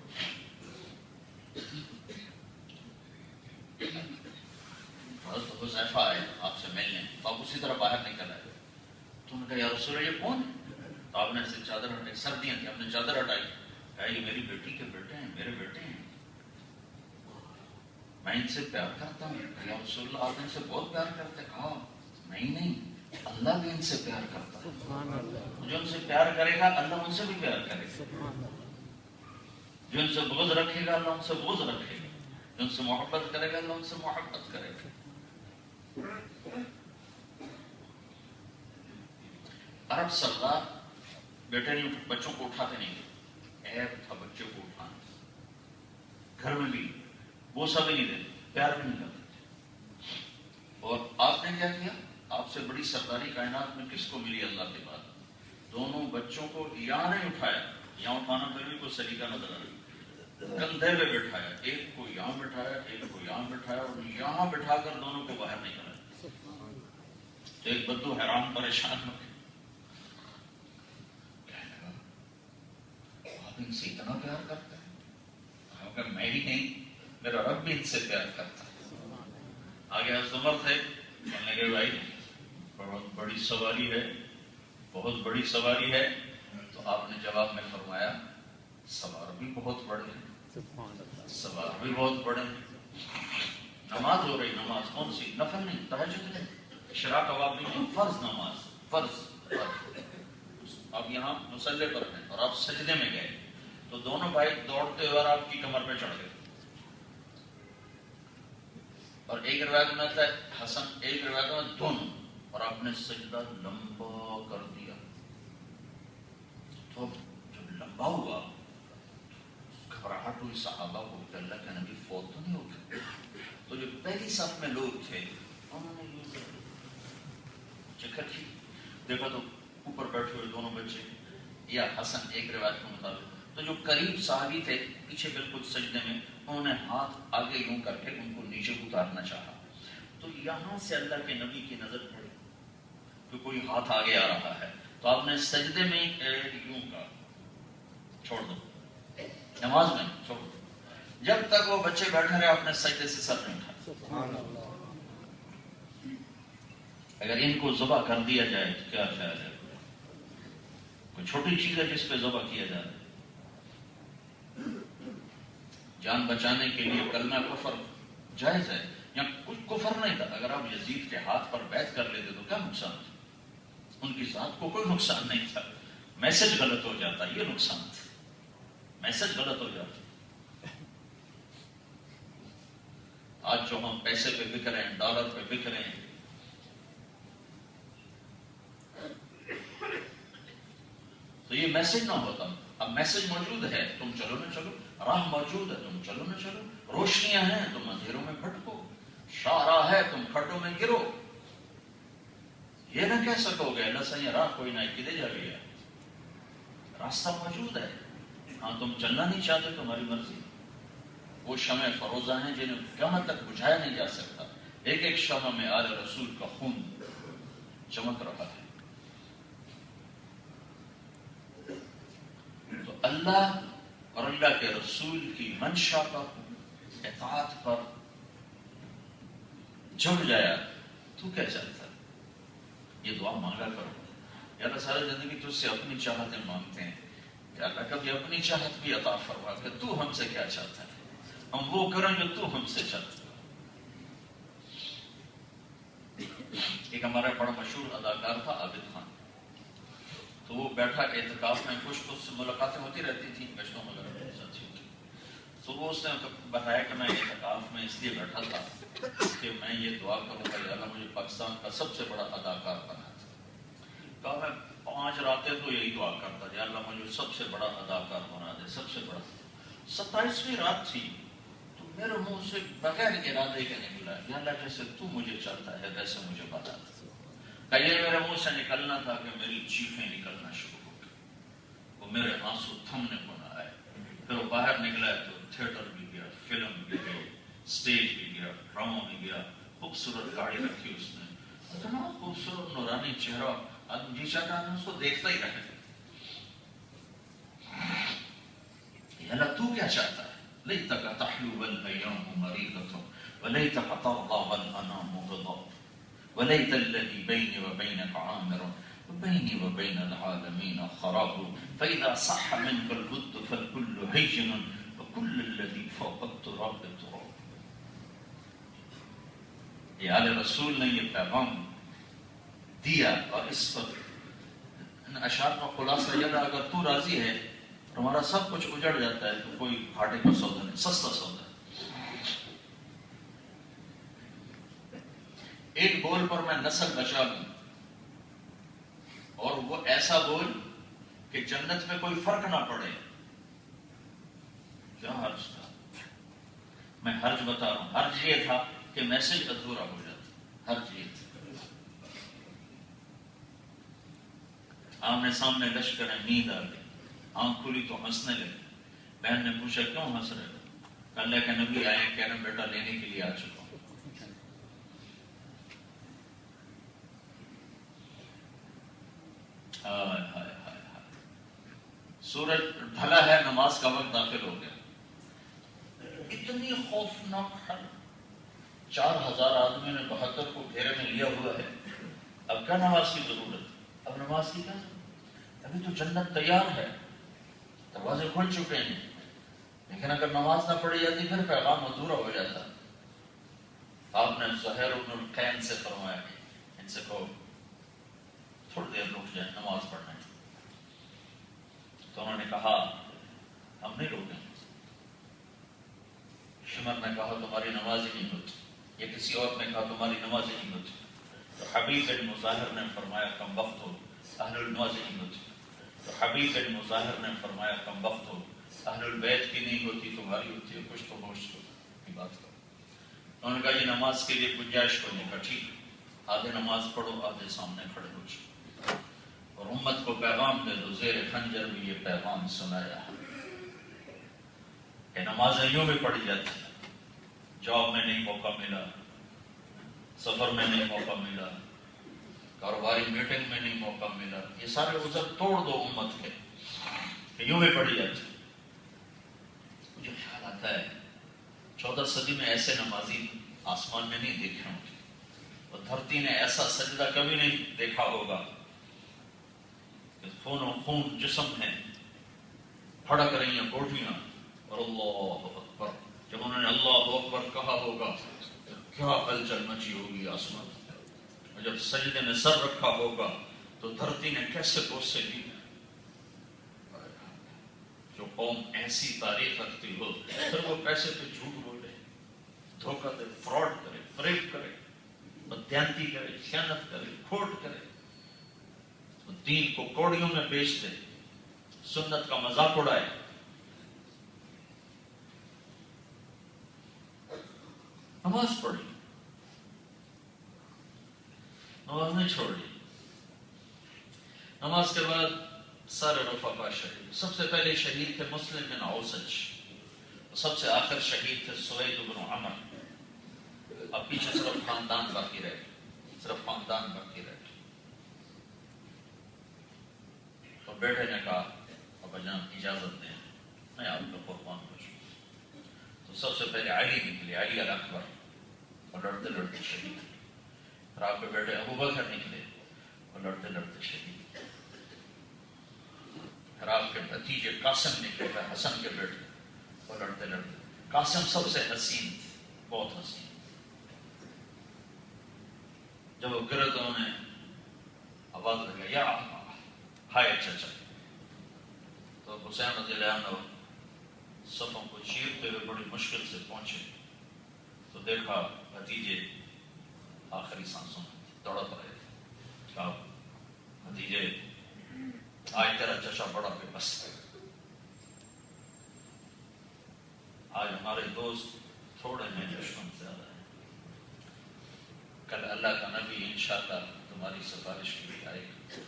حضرت حذیفہ آئے آپ سے ملنے، تو آپ اسی طرح باہر نکل آئے، تو نے کہا یا رسول اللہ یہ کون ہے؟ تو آپ نے ایسے چادر ہٹائی، سردیاں تھیں، آپ نے چادر ہٹائی، کہا یہ میری بیٹی کے بیٹے ہیں، میرے بیٹے ہیں، میں ان سے پیار کرتا ہوں۔ یا رسول اللہ آپ ان سے بہت پیار کرتے، کہا نہیں اللہ بھی ان سے پیار کرتا ہے، جو ان سے پیار کرے گا اللہ ان سے بھی پیار کرے گا، جو ان سے بغض رکھے گا اللہ ان سے بغض رکھے گا، جو ان سے محبت کرے گا اللہ ان سے محبت کرے گا۔ عرب سردار بیٹے نہیں بچوں کو اٹھاتے نہیں تھے، عیب تھا بچے کو اٹھانا، گھر میں بھی بوسہ بھی نہیں دیتے، پیار بھی نہیں کرتے تھے، اور آپ نے کیا کیا؟ آپ سے بڑی سرداری کائنات میں کس کو ملی اللہ کے بعد؟ دونوں بچوں کو یہاں نہیں اٹھایا، یہاں اٹھانا پھر بھی کوئی سلیقہ نظر آ رہا، کندھے پہ بٹھایا، ایک کو یہاں بٹھایا، ایک کو یہاں بٹھایا، اور یہاں بٹھا کر دونوں کو باہر نکالا۔ تو ایک بدو حیران پریشان ہو گیا، کہنے لگا آپ ان سے اتنا پیار کرتے ہیں؟ کہا کہ میں ہی نہیں، میرا رب بھی ان سے پیار کرتا ہے۔ آگے حضرت عمر تھے، کہنے لگے بھائی بہت بڑی سواری ہے، بہت بڑی سواری ہے۔ تو آپ نے جواب میں فرمایا سوار بھی بہت بڑے ہیں، سوار بھی بہت بڑے ہیں۔ نماز ہو رہی، نماز کون سی؟ نفل نہیں، تہجد نہیں، اشراق کباب نہیں، فرض نماز، فرض۔ اب یہاں مصلی پر ہیں اور آپ سجدے میں گئے، تو دونوں بھائی دوڑتے ہوئے اور آپ کی کمر پہ چڑھ گئے، اور ایک روایت میں آتا ہے حسن، ایک روایت میں دونوں، اور آپ نے سجدہ لمبا کر دیا۔ تو جب لمبا ہوا گھبراہٹ ہوئی صحابہ کو کہ اللہ کے نبی فوت تو نہیں ہو گئے؟ تو جو پہلی صف میں لوگ تھے انہوں نے یہ چکر کی، دیکھا تو اوپر بیٹھے ہوئے دونوں بچے، یا حسن ایک روایت کے مطابق تو جو قریب صحابی تھے پیچھے بالکل سجدے میں، انہوں نے ہاتھ آگے یوں کر کے ان کو نیچے اتارنا چاہا۔ تو یہاں سے اللہ کے نبی کی نظر پڑی کہ کوئی ہاتھ آگے آ رہا ہے، تو آپ نے سجدے میں یوں کہا چھوڑ دو، نماز میں چھوڑ دو، جب تک وہ بچے بیٹھے رہے آپ نے سجدے سے سر نہیں اٹھایا۔ اگر ان کو ذبح کر دیا جائے تو کیا خیال ہے؟ کوئی چھوٹی چیز ہے جس پہ ذبح کیا جائے؟ جان بچانے کے لیے کلمہ کفر جائز ہے، یا کچھ کفر نہیں تھا، اگر آپ یزید کے ہاتھ پر بیعت کر لیتے تو کیا نقصان تھا؟ ان کی ذات کو کوئی نقصان نہیں تھا، میسج غلط ہو جاتا، یہ نقصان تھا، میسج غلط ہو جاتا۔ آج جو ہم پیسے پہ بک رہے ہیں، ڈالر پہ بک رہے ہیں، تو یہ میسج نہ ہوتا۔ اب میسج موجود ہے، تم چلو نہ چلو، راہ موجود ہے، تم چلو نہ چلو، روشنیاں ہیں، تم اندھیروں میں بھٹکو، شاہراہ ہے، تم کھڈوں میں گرو۔ یہ نہ کہہ سکو گے اللہ سے راہ کوئی نہ کدے جا گیا، راستہ موجود ہے، ہاں تم چلنا نہیں چاہتے، تمہاری مرضی۔ وہ شمع فروزہ ہیں جنہیں قیامت تک بجھایا نہیں جا سکتا، ایک ایک شمع میں آل رسول کا خون چمک رہا ہے۔ تو اللہ اور اللہ کے رسول کی منشا پر، اطاعت پر جھک جایا تو کیا چلتا ہے؟ یہ دعا مانگا کرو، یا اللہ ساری زندگی تجھ سے اپنی چاہتیں مانگتے ہیں کہ اللہ کبھی اپنی چاہت بھی عطا فرما کہ تو ہم سے کیا چاہتا ہے، ہم وہ کریں جو تو ہم سے چاہتا ہے۔ ایک ہمارا بڑا مشہور اداکار تھا عابد خان، تو وہ بیٹھا اعتکاف میں، کچھ سے ملاقاتیں ہوتی رہتی تھیں گشتوں وغیرہ ساتھیوں کی، تو وہ اس نے بتایا کہ میں اعتکاف میں اس لیے بیٹھا تھا کہ میں یہ دعا کروں کہ اللہ مجھے پاکستان کا سب سے بڑا اداکار بنا تھا۔ کہا میں 5 راتیں تو یہی دعا کرتا یا اللہ مجھے سب سے بڑا اداکار بنا دے، سب سے بڑا۔ 27ویں رات تھی تو میرے منہ سے بغیر ارادے کے نکلا یا اللہ جیسے تو مجھے چاہتا ہے ویسے مجھے بتا دے۔ کہ یہ میرے منہ سے نکلنا تھا کہ میری چیخیں نکلنا شروع ہو گئی، وہ میرے آنسو تھمنے کو نہ آئے۔ پھر وہ باہر نکلا تو تھیٹر بھی گیا، فلم بھی گئی، اسٹیج بھی گیا، ڈرامہ بھی گیا، خوبصورت گاڑی رکھی اس نے، اتنا خوبصورت نورانی چہرہ، آدمی جی چاہتا ہے اس کو دیکھتا ہی رہے۔ اللہ تو کیا چاہتا ہے؟ لیتک تحلو والایام مریضۃ ولیتک ترضى والانام رضا ولیت الذی بینی وبینک عامر وبینی وبین العالمین خراب فاذا صح منک البد فالکل ہین وکل الذی فوق التراب تراب۔ یہ آل رسول نے یہ پیغام دیا، اور اس پر ان اشعار کا خلاصہ یہ رہا اگر تو راضی ہے ہمارا سب کچھ اجڑ جاتا ہے تو کوئی گھاٹے کا سودا نہیں، سستا سودا ہے۔ ایک بول پر میں نسل بچا لوں، اور وہ ایسا بول کہ جنت میں کوئی فرق نہ پڑے، کیا حرج تھا؟ میں حرج بتا رہا ہوں، حرج یہ تھا کہ میسج ادھورا ہو جاتا، حرج یہ تھا۔ آمنے سامنے لشکر نیند آ گئی، آنکھ کھلی تو ہنسنے لگے۔ بہن نے پوچھا کیوں ہنس رہے ہو؟ اللہ کے نبی آئے کہہ رہے ہیں بیٹا لینے کے لیے آ چکا ہوں۔ ہائے ہائے ہائے ہائے، سورج ڈھلا ہے، نماز کا وقت داخل ہو گیا۔ اتنی خوفناک حال، 4000 آدمی نے 72 کو گھیرے میں لیا ہوا ہے۔ اب کیا نماز کی ضرورت؟ اب نماز کی کیا ضرورت؟ ابھی تو جنت تیار ہے، دروازے کھل چکے ہیں، لیکن اگر نماز نہ پڑھی جاتی پھر پیغام ادھورا ہو جاتا۔ آپ نے زہیر بن القین سے فرمایا ان سے کہو تھوڑی دیر رک جائیں نماز پڑھنے۔ تو انہوں نے کہا ہم نہیں روکیں۔ شمر نے کہا تمہاری نماز ہی نہیں ہوتی، یا کسی اور نے کہا تمہاری نماز ہی نہیں ہوتی۔ تو حبیب بن مظاہر نے فرمایا کم وقت ہو، اہل النماز ہی نہیں ہوتی۔ تو حبیب بن مظاہر نے فرمایا کم وقت ہو، اہل البیت کی نہیں ہوتی تمہاری ہوتی ہے، کچھ تو ہوش کی بات کرو۔ انہوں نے کہا یہ نماز کے لیے گنجائش کو نہیں، کہا ٹھیک آدھے نماز پڑھو آدھے سامنے کھڑے ہو جاؤ، اور امت کو پیغام دے دو زیر خنجر بھی یہ پیغام سنایا کہ نمازیں یوں بھی پڑھی جاتی ہیں، جاب میں نہیں موقع ملا، سفر میں نہیں موقع ملا، کاروباری میٹنگ میں نہیں موقع ملا، یہ سارے عذر توڑ دو امت کے کہ یوں بھی پڑھی جاتی ہے۔ مجھے خیال آتا ہے 14 صدی میں ایسے نمازی آسمان میں نہیں دیکھے ہوں گے، اور دھرتی نے ایسا سجدہ کبھی نہیں دیکھا ہوگا کہ خون و خون جسم ہے، پھڑک رہی ہیں کوٹیاں، اور اللہ اکبر، جب انہوں نے اللہ اکبر کہا ہوگا تو کیا ہلچل مچی ہوگی آسمان، اور جب سجدے میں سر رکھا ہوگا تو دھرتی نے کیسے بوسے لی۔ جو قوم ایسی تاریخ رکھتی ہو پھر وہ پیسے پہ جھوٹ بولے، دھوکہ دے، فراڈ کرے، فریب کرے، بددیانتی کرے، خیانت کرے، کھوٹ کرے، دین کو کوڑیوں میں بیچ دے، سنت کا مذاق اڑائے۔ نماز پڑھی، نماز نہیں چھوڑی۔ نماز کے بعد سارے رفقا شہید، سب سے پہلے شہید تھے مسلم بن اوسج، سب سے آخر شہید تھے سوید بن عمر۔ اب پیچھے صرف خاندان باقی رہے، صرف خاندان باقی رہے۔ تو بیٹے نے کہا ابا جان اجازت دیں میں آپ کو قربان ہو جاؤں۔ تو سب سے پہلے علی نکلے، علی الاکبر، اور لڑتے لڑتے شہید۔ پھر آپ کے بیٹے ابو بکر نکلے اور لڑتے لڑتے شہید۔ پھر آپ کے بھتیجے قاسم نکلے، حسن کے بیٹے، اور لڑتے لڑتے۔ قاسم سب سے حسین تھے، بہت حسین۔ جب وہ گرے تو انہوں نے آواز لگا یا ہائے چچا، تو حسین رضی اللہ عنہ صفوں کو چیرتے ہوئے بڑی مشکل سے پہنچے تو دیکھا بھتیجے آخری سانسوں میں تڑپ رہے تھے۔ کہا بھتیجے آج تیرا چچا بڑا بے بس ہے، آج ہمارے دوست تھوڑے ہیں دشمن زیادہ ہیں، کل اللہ کا نبی انشاءاللہ تمہاری سفارش کے لیے آئے گا۔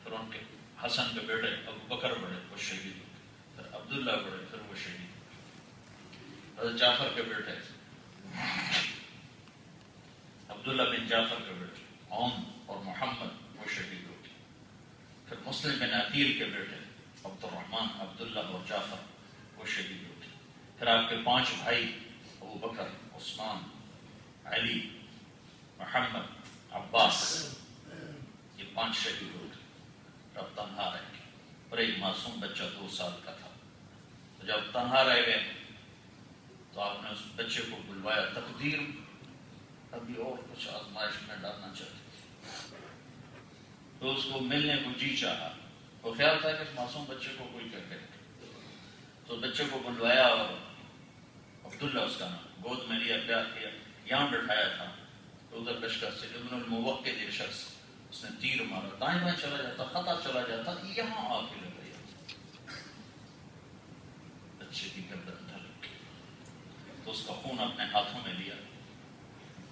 پھر ان کے حسن کے بیٹے ابو بکر بڑے، وہ شہید ہو گئے، پھر عبداللہ بڑے، پھر وہ شہید ہو گئے۔ حضرت جعفر کے بیٹے عبداللہ بن جعفر کے بیٹے عون اور محمد، وہ شہید ہو گئے۔ پھر مسلم بن عقیل کے بیٹے عبد الرحمن، عبداللہ اور جعفر، وہ شہید ہو گئے۔ پھر آپ کے 5 بھائی ابو بکر، عثمان، علی، محمد، عباس، یہ 5 شہید ہو گئے۔ اب تنہا رہ گئے، اور ایک معصوم بچہ 2 سال کا تھا۔ تو جب تنہا رہ گئے تو آپ نے اس بچے کو بلوایا، تقدیر ابھی اور کچھ آزمائش میں ڈالنا چاہتی تھی، تو اس کو ملنے کو جی چاہا، وہ خیال تھا کہ اس معصوم بچے کو کوئی کیا کرے، تو بچے کو بلوایا اور عبداللہ اس کا نام، گود میں لیا، پیار کیا، یہاں بٹھایا تھا تو ادھر لشکر سے ابن الموقد یہ شخص، اس نے تیر مارا، دائیں بائیں چلا جاتا، خطا چلا جاتا، یہاں آ کے لگ گیا، بچے کی گردن ڈھلک گئی، تو اس کا خون اپنے ہاتھوں میں لیا،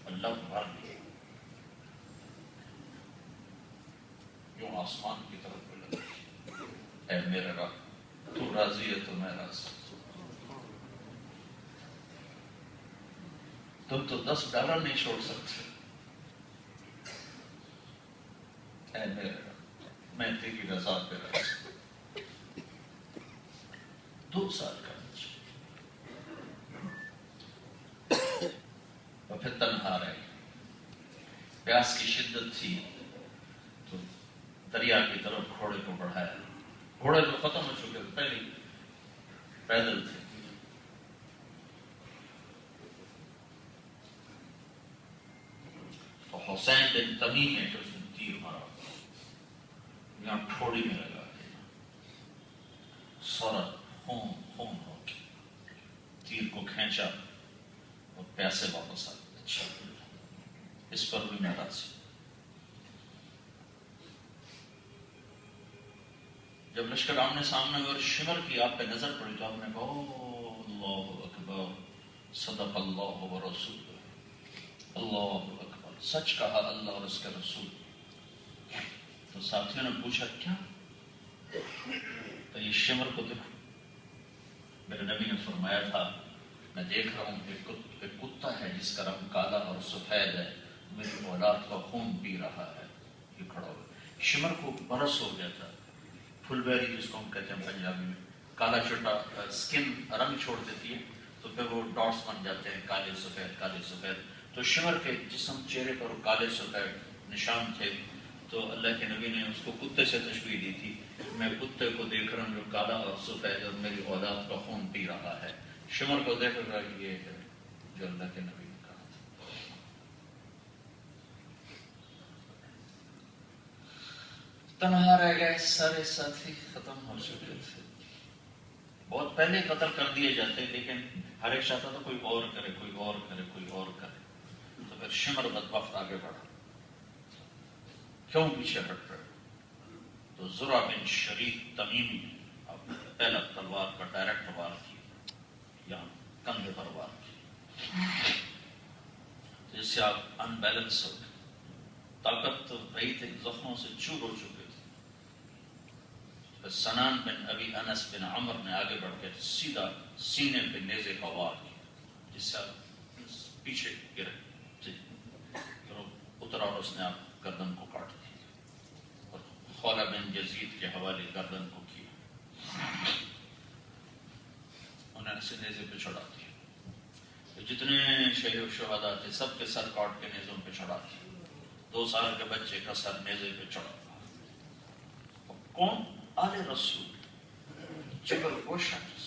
اللہ بھر دیا، آسمان کی طرف بلند کی، اے میرے رب تو راضی ہے تو میں راضی، تم تو $10 نہیں چھوڑ سکتے، اے میرے رب میں تیری رضا پہ راضی۔ 2 سال کا بچہ اور پھر تنہا رہ گیا، پیاس کی شدت تھی تو دریا کی طرف گھوڑے کو بڑھایا، گھوڑے تو ختم ہو چکے تھے، پہلے پیدل تھے، تو حسین بن تمیم ہے کہ اس نے تیر مارا، یہاں ٹھوڑی میں لگا دیا، سورت خون خون ہو گیا، تیر کو کھینچا اور پیاسے واپس آ گئے، اچھا اس پر بھی میں راضی۔ جب لشکر آمنے سامنے ہوئے اور شمر کی آپ پہ نظر پڑی تو آپ نے کہا اوہ اللہ اکبر صدق اللہ و رسول، اللہ اکبر سچ کہا اللہ اور اس کے رسول۔ تو ساتھیوں نے پوچھا کیا؟ تو یہ شمر کو دیکھو، میرے نبی نے فرمایا تھا میں دیکھ رہا ہوں ایک کتا ہے جس کا رنگ کالا اور سفید ہے، میری اولاد کا خون پی رہا ہے، یہ کھڑا ہوا۔ شمر کو برس ہو گیا تھا، پھل بیری جس کو ہم کہتے ہیں پنجابی میں، کالا چٹا سکن رنگ چھوڑ دیتی ہے تو پھر وہ ڈاٹس بن جاتے ہیں کالے سفید کالے سفید، تو شمر کے جسم چہرے پر کالے سفید نشان تھے، تو اللہ کے نبی نے اس کو کتے سے تشبیہ دی تھی، میں کتے کو دیکھ رہا ہوں جو کالا اور سفید اور میری اولاد کا خون پی رہا ہے، شمر کو دیکھ رہا یہ ہے جو اللہ کے نبی نے کہا تھا۔ تنہا رہ گئے، سارے ساتھی ختم ہو چکے تھے، بہت پہلے قتل کر دیے جاتے، لیکن ہر ایک چاہتا تھا کوئی اور کرے کوئی اور کرے کوئی اور کرے، تو پھر شمر بدبخت آگے بڑھا، کیوں پیچھے ہٹ رہے؟ تو زرع بن شریف تمیمی نے پہلا تلوار کا ڈائریکٹ وار کیا، یہاں کندھے پر وار کیا، جس سے آپ ان بیلنس ہو گئے، طاقت تو رہی تھی، زخموں سے چور ہو چکے تھے، پھر سنان بن ابی انس بن عمر نے آگے بڑھ کے سیدھا سینے پہ نیزے کا وار کیا، جس سے آپ پیچھے گرے، پھر اترا اور اس نے آپ گردن کو کاٹ دیا، اور خولہ بن یزید کے حوالے گردن کو کیا، انہیں ایسے نیزے پہ چڑھا دیا، جتنے شہید و شہداء تھے سب کے سر کاٹ کے نیزوں پہ چڑھا دیا، 2 سال کے بچے کا سر نیزے پہ چڑھا، کون؟ آل رسول، جگر و شخص۔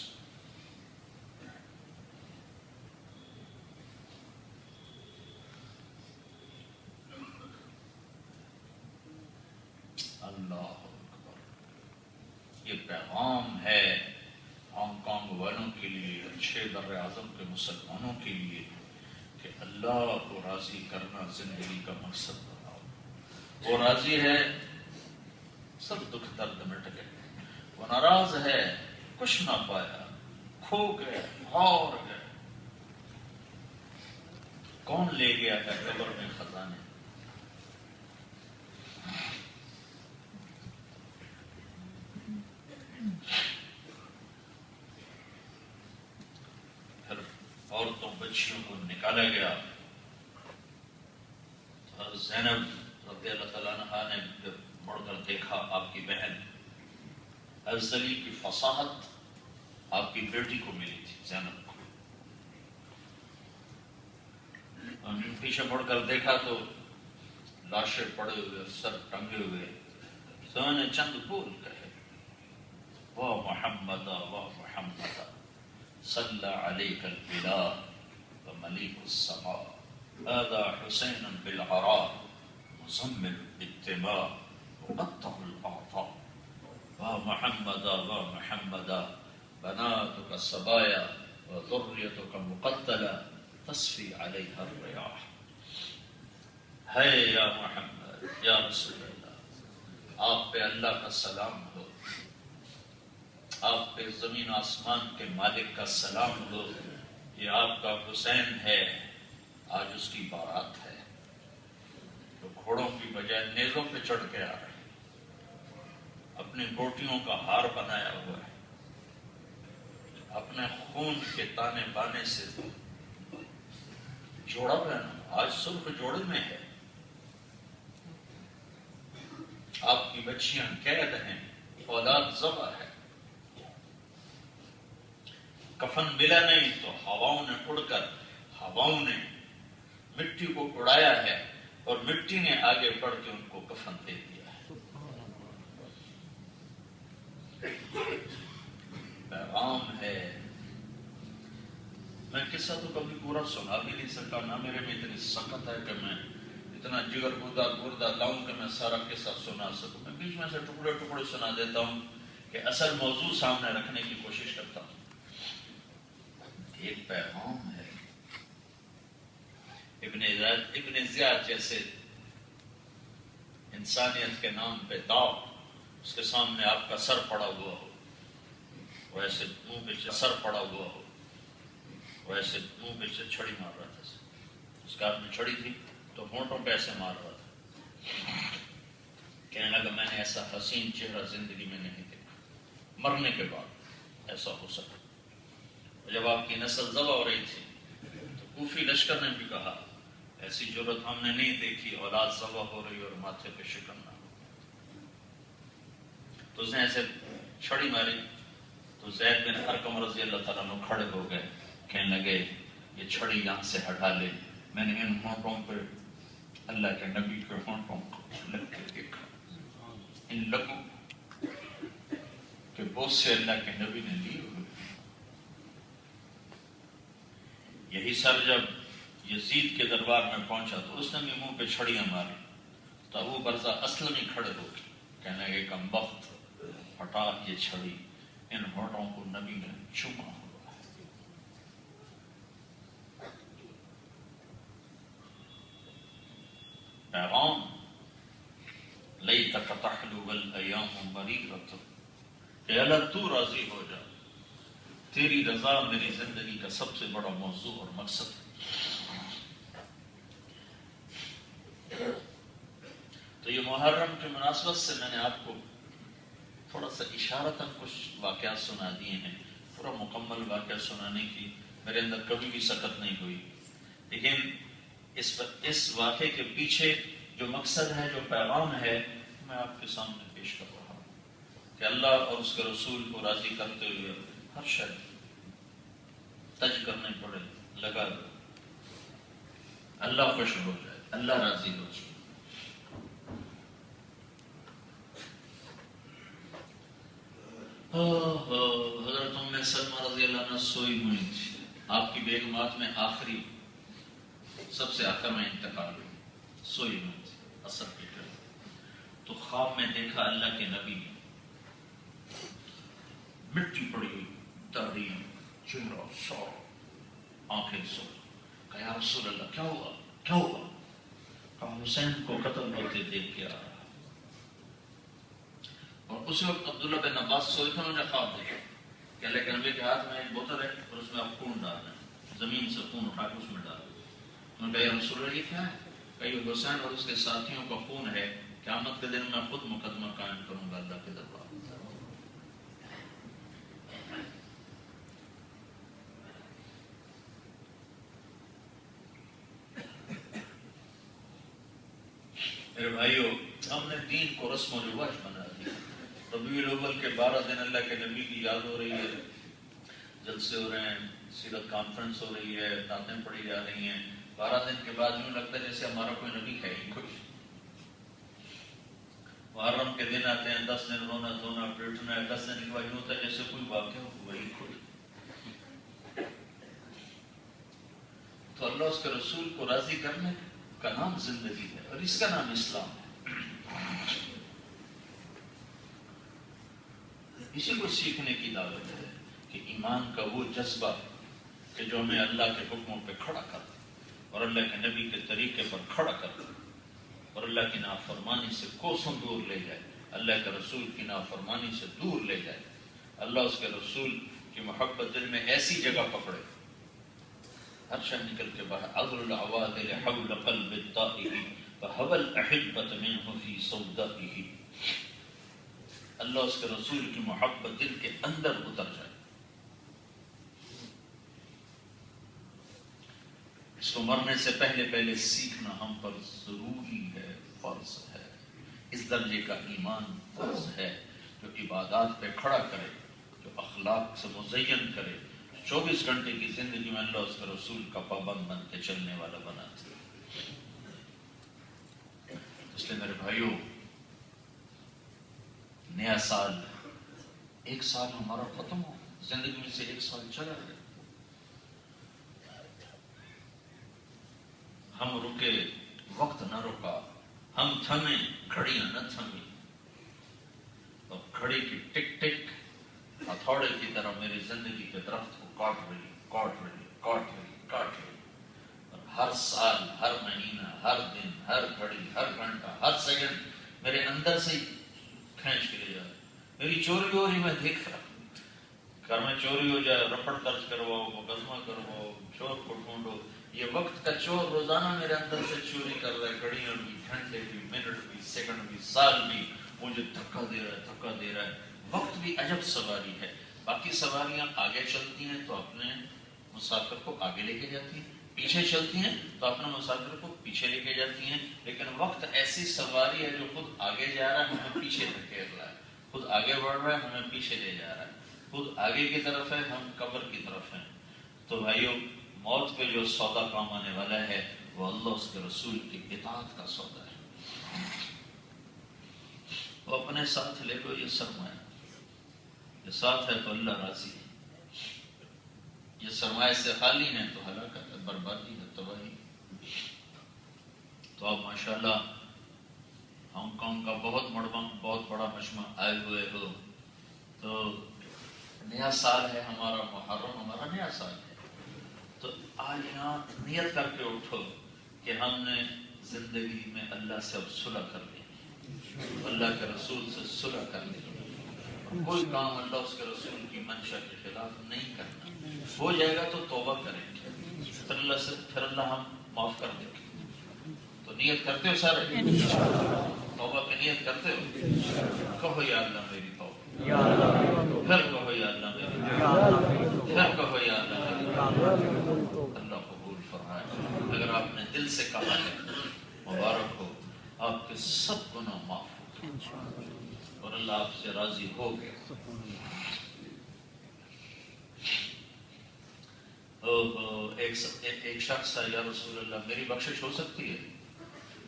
اللہ اکبر، یہ پیغام ہے ہانگ کانگ والوں کے لیے، اچھے بر اعظم کے مسلمانوں کے لیے، کہ اللہ کو راضی کرنا زندگی کا مقصد بناؤ، وہ راضی ہے سب دکھ درد مٹ گئے، وہ ناراض ہے کچھ نہ پایا، کھو گئے ہار گئے، کون لے گیا ہے قبر میں خزانے؟ پھر عورتوں بچیوں کو نکالا گیا، اور زینب رضی اللہ تعالیٰ عنہا نے جب مڑ کر دیکھا آپ کی بہن ازلی کی فصاحت آپ کی بیٹی کو ملی تھی زینب کو، پیچھے مڑ کر دیکھا تو لاشیں پڑے ہوئے، سر ٹنگے ہوئے، تو میں نے چند بول کہے، واہ محمد واہ محمد صلی علیک البلاد وملیک السماء هذا حسین بالعراء مزمل بالدماء مقطع الاعضاء، واہ محمد واہ محمد بناتك الصبايا وذريتك مقتلة تصفي عليها الرياح، ہے یا محمد یا رسول اللہ، آپ پہ اللہ کا سلام ہو، آپ پہ زمین آسمان کے مالک کا سلام ہو، یہ آپ کا حسین ہے، آج اس کی بارات ہے، تو گھوڑوں کی بجائے نیزوں پہ چڑھ کے آ رہے ہیں، اپنی بوٹیوں کا ہار بنایا ہوا ہے، اپنے خون کے تانے بانے سے جوڑا پہنا، آج سرخ جوڑے میں ہے، آپ کی بچیاں قید ہیں، اولاد ذبح ہے، کفن ملا نہیں تو ہواؤں نے اڑ کر ہواؤں نے مٹی کو اڑایا ہے اور مٹی نے آگے بڑھ کے ان کو کفن دے دیا ہے۔ پیغام ہے۔ میں قصہ تو کبھی پورا سنا بھی نہیں سکا، نہ میرے میں اتنی سخت ہے کہ میں اتنا جگر گردہ لاؤں کہ میں سارا قصہ سنا سکوں۔ میں بیچ میں سے ٹکڑے ٹکڑے سنا دیتا ہوں کہ اصل موضوع سامنے رکھنے کی کوشش کرتا ہوں۔ ایک پیغام ہے، ابن زیاد جیسے انسانیت کے نام پہ داؤ، اس کے سامنے آپ کا سر پڑا ہوا ہو، ویسے منہ پہ سر پڑا ہوا ہو، ویسے منہ پہ سے چھڑی مار رہا تھا، اس کے ہاتھ میں چھڑی تھی تو ہونٹوں پہ ایسے مار رہا تھا، کہنے لگا میں نے ایسا حسین چہرہ زندگی میں نہیں دیکھا، مرنے کے بعد ایسا ہو سکا۔ جب آپ کی نسل ذبح ہو رہی تھی تو کوفی لشکر نے بھی کہا ایسی جرت ہم نے نہیں دیکھی، اولاد ذبح ہو رہی اور ماتھے پہ شکن نہ ہو۔ تو اس نے ایسے چھڑی ماری تو زید بن ارقم رضی اللہ تعالیٰ عنہ کھڑے ہو گئے، کہنے لگے یہ چھڑی یہاں سے ہٹا لے، میں نے ان ہونٹوں پہ اللہ کے نبی کے ہونٹوں کو لگ کے دیکھا، ان لگوں کے بوجھ سے اللہ کے نبی نے لیے ہوئے۔ یہی سر جب یزید کے دربار میں پہنچا تو اس نے بھی منہ پہ چھڑیاں ماری تو ابو برزہ اسلمی کھڑے ہو گئے، کہنے لگے کم وقت ہٹا یہ چھڑی، ان ہونٹوں کو نبی نے چوما ہوا ہے۔ پیغام لیتک تحلو والایام مریرۃ، کہ اللہ تو راضی ہو جا، تیری رضا میری زندگی کا سب سے بڑا موضوع اور مقصد ہے۔ تو یہ محرم کی مناسبت سے میں نے آپ کو تھوڑا سا اشارتاً کچھ واقعات سنا دیے ہیں، پورا مکمل واقعہ سنانے کی میرے اندر کبھی بھی سخت نہیں ہوئی، لیکن اس واقعے کے پیچھے جو مقصد ہے، جو پیغام ہے، میں آپ کے سامنے پیش کر رہا ہوں کہ اللہ اور اس کے رسول کو راضی کرتے ہوئے ہر شے تج کرنے پڑے، لگا دو، اللہ خوش ہو جائے، اللہ راضی ہو جائے۔ حضرت ام سلمہ رضی اللہ عنہ سوئی ہوئی تھی، آپ کی بیگمات میں آخری سب سے آخر میں انتقال ہوئی، سوئی ہوئی تھی عصر کے ٹائم، تو خواب میں دیکھا اللہ کے نبی نے مٹی پڑی ہوئی، داڑھی، چہرہ سور، آنکھیں سور، کہا یا رسول اللہ کیا ہوا کیا ہوا؟ کہا حسین کو قتل ہوتے دیکھ کے آ رہا۔ اور اس وقت عبداللہ بن عباس سوئے تھے، انہوں نے خواب دیکھا کہ اللہ کے نبی کے ہاتھ میں ایک بوتل ہے اور اس میں آپ خون ڈالنا ہے، زمین سے خون اٹھا کے اس میں ڈال۔ انہوں نے کہا یا رسول اللہ یہ کیا ہے؟ کہ یہ حسین اور اس کے ساتھیوں کا خون ہے، قیامت کے دن میں خود مقدمہ قائم کروں گا اللہ کے دربار۔ میرے بھائیو، ہم نے دین کو رسم و رواج بنا دیا۔ ربیع الاول کے 12 دن اللہ کے نبی کی یاد ہو رہی ہے، جلسے ہو رہے ہیں، سیرت کانفرنس ہو رہی ہے، نعتیں پڑھی جا رہی ہیں، 12 دن کے بعد یوں لگتا ہے جیسے ہمارا کوئی نبی ہے ہی کچھ۔ محرم کے دن آتے ہیں، 10 دن رونا دھونا پیٹنا ہے، 10 دن کے بعد یوں ہوتا ہے جیسے کوئی واقعہ ہوا ہی کچھ۔ تو اللہ اس کے رسول کو راضی کرنے کا نام زندگی ہے اور اس کا نام اسلام ہے۔ اسی کو سیکھنے کی دعوت ہے کہ ایمان کا وہ جذبہ کہ جو ہمیں اللہ کے حکموں پہ کھڑا کر اور اللہ کے نبی کے طریقے پر کھڑا کر اور اللہ کی نافرمانی سے کوسوں دور لے جائے، اللہ کے رسول کی نافرمانی سے دور لے جائے، اللہ اس کے رسول کی محبت دل میں ایسی جگہ پکڑے ہر شے نکل کے باہر۔ عذر العوادل حول قلب الطائر وهوى الأحبة منه في سودائه۔ اللہ اس کے رسول کی محبت دل کے اندر اتر جائے. اس کو مرنے سے پہلے پہلے سیکھنا ہم پر ضروری ہے، فرض ہے. اس درجے کا ایمان فرض ہے جو عبادات پہ کھڑا کرے، جو اخلاق سے مزین کرے، 24 گھنٹے کی زندگی میں اللہ اس کے رسول کا پابند بن کے چلنے والا بناتے. اس لیے میرے بھائیوں، نیا سال، ایک سال ہمارا ختم ہو، زندگی میں سے ایک سال چلا گیا. ہم رکے، وقت نہ رکا، ہم تھمے، گھڑیاں نہ تھمی. اور گھڑی کی ٹک ٹک ہتھوڑے کی طرح میری زندگی کے درخت کو کاٹ رہی، کاٹ رہی، کاٹ رہی، کاٹ رہی. اور ہر سال، ہر مہینہ، ہر دن، ہر گھڑی، ہر گھنٹہ، ہر سیکنڈ میرے اندر سے کھینچ کے لے جا رہا. میری چوری ہو رہی، میں دیکھ رہا ہوں. گھر میں چوری ہو جائے، رپٹ درج کرواؤ، مقدمہ کرواؤ، چور کو ڈھونڈو. یہ وقت کا چور روزانہ میرے اندر سے چوری کر رہا ہے. گھڑیاں بھی، گھنٹے بھی، منٹ بھی، سیکنڈ بھی، سال بھی مجھے دھکا دے رہا ہے، دھکا دے رہا ہے. وقت بھی عجب سواری ہے. باقی سواریاں آگے چلتی ہیں تو اپنے مسافر کو آگے لے کے جاتی ہیں، پیچھے چلتی ہیں تو اپنے مسافر کو پیچھے لے کے جاتی ہیں. لیکن وقت ایسی سواری ہے جو خود آگے جا رہا ہے، ہمیں پیچھے دھکیل رہا ہے. خود آگے بڑھ رہا ہے، ہمیں پیچھے لے جا رہا ہے. خود آگے کی طرف ہے، ہم قبر کی طرف ہیں. تو بھائیو، موت پہ جو سودا کام آنے والا ہے وہ اللہ اس کے رسول کی اطاعت کا سودا ہے. وہ اپنے ساتھ لے لو یہ سرمایہ. یہ ساتھ ہے تو اللہ راضی ہے. یہ سرمایہ سے خالی ہے تو ہلاکت ہے، بربادی ہے، تباہی. تو آپ ماشاءاللہ ہانگ کانگ کا بہت بڑا مجمع آئے ہوئے ہو. تو نیا سال ہے ہمارا، محرم ہمارا نیا سال ہے. تو آج یہاں نیت کر کے اٹھو کہ ہم نے زندگی میں اللہ سے اب صلح کر لی، اللہ کے رسول سے صلح کر لی. کوئی کام اللہ اس کے رسول کی منشا کے خلاف نہیں کرنا. ہو جائے گا تو توبہ کریں گے، پھر اللہ ہم معاف کر دیں گے. تو نیت کرتے ہو سارے؟ توبہ کی نیت کرتے ہو؟ کہو یا اللہ میری توبہ، پھر کہو یا اللہ میری توبہ، پھر کہو یا اللہ میری توبہ. اللہ قبول فرمائے. اگر آپ نے دل سے کہا ہے مبارک ہو، آپ کے سب گناہ معاف ہو اور اللہ آپ سے راضی ہو گیا. ایک شخص ہے، یا رسول اللہ میری بخشش ہو سکتی ہے؟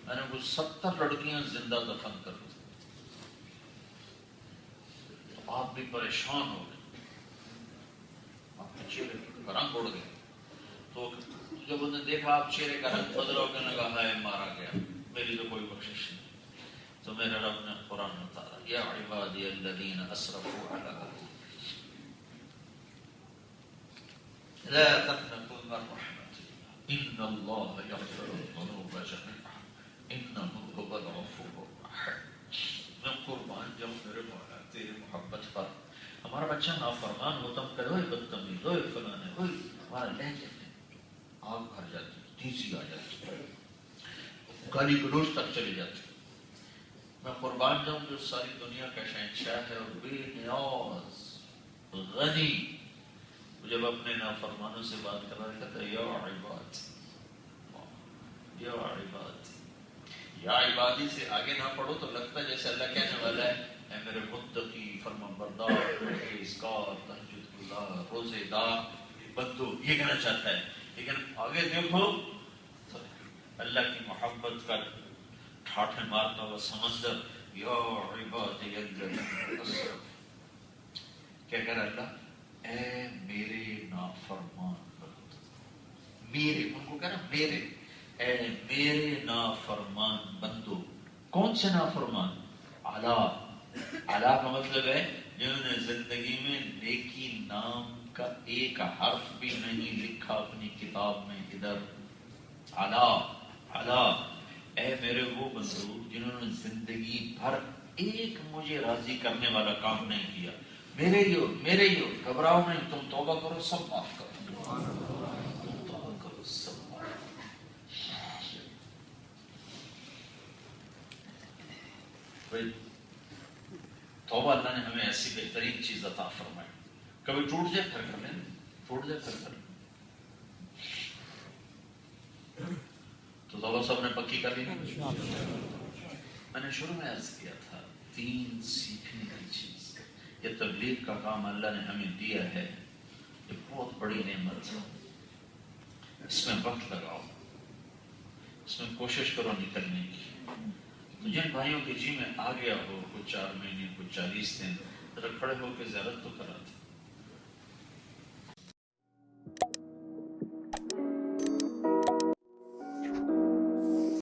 میں نے کچھ 70 لڑکیاں زندہ دفن کر دی. آپ بھی پریشان ہو گئے، آپ کے چہرے کا رنگ اڑ گیا. تو جب انہوں نے دیکھا آپ چہرے کا رنگ بدلا، کہنے لگا ہے مارا گیا، میری تو کوئی بخشش نہیں. تو میرے رب نے قرآن اتارا، یا عبادی الذین اسرفوا علی انفسہم لا تقنطوا من رحمة الله ان اللہ یغفر الذنوب جميعا انہ هو الغفور الرحیم. میں قربان جاؤں میرے مولا تیری محبت پر. ہمارا بچہ نافرمان ہوتا ہم کہتے ہوئے بدتمیز، ہوئے فلانے، ہوئے، ہمارا لہجے میں آگ بھر جاتی، تیزی آ جاتی، گالی گلوچ تک چلی جاتی. میں قربان جاؤں جو ساری دنیا کا شہنشاہ ہے اور بے نیاز غنی، جب اپنے نافرمانوں سے بات کر رہا کہتا ہے یا عباد، یا عباد. یا عبادی سے آگے نہ پڑھو تو لگتا ہے جیسے اللہ کہنے والا ہے اے میرے متقی، فرما بردار، پرہیزگار، تہجد گزار، روزے دار بندو، یہ کہنا چاہتا ہے. لیکن آگے دیکھو تو اللہ کی محبت کا ٹھاٹھے مارتا ہوا سمندر، یا عبادی الذین اسرفوا. کیا کہہ رہا اللہ؟ اے میرے نافرمان بندو، میرے، ان کو کہہ رہا میرے، اے میرے نافرمان بندو. کون سے نافرمان؟ اعلیٰ. اعلیٰ کا مطلب ہے جنہوں نے زندگی میں نیکی نام کا ایک حرف بھی نہیں لکھا اپنی کتاب میں. ادھر اعلیٰ، اعلیٰ. اے میرے وہ بندو جنہوں نے زندگی بھر ایک مجھے راضی کرنے والا کام نہیں کیا. میرے ہی ہو، میرے ہی ہو، گھبراؤ نہیں، تم توبہ کرو سب معاف کرو. تم توبہ کرو سب معاف. توبہ اللہ نے ہمیں ایسی بہترین چیز عطا فرمائی، کبھی ٹوٹ جائے پھر کر لیں، ٹوٹ جائے پھر کر لیں۔ تو توبہ سب نے پکی کر لی۔ میں نے شروع میں عرض کیا تھا، دین سیکھنے کی چیز، یہ تبلیغ کا کام اللہ نے ہمیں دیا ہے، یہ بہت بڑی نعمت ہے، اس میں وقت لگاؤ، اس میں کوشش کرو نکلنے کی۔ تو جن بھائیوں کے جی میں آ گیا ہو، کچھ 4 مہینے، کچھ 40 دن، ذرا کھڑے ہو کے زیارت تو کرا دیں۔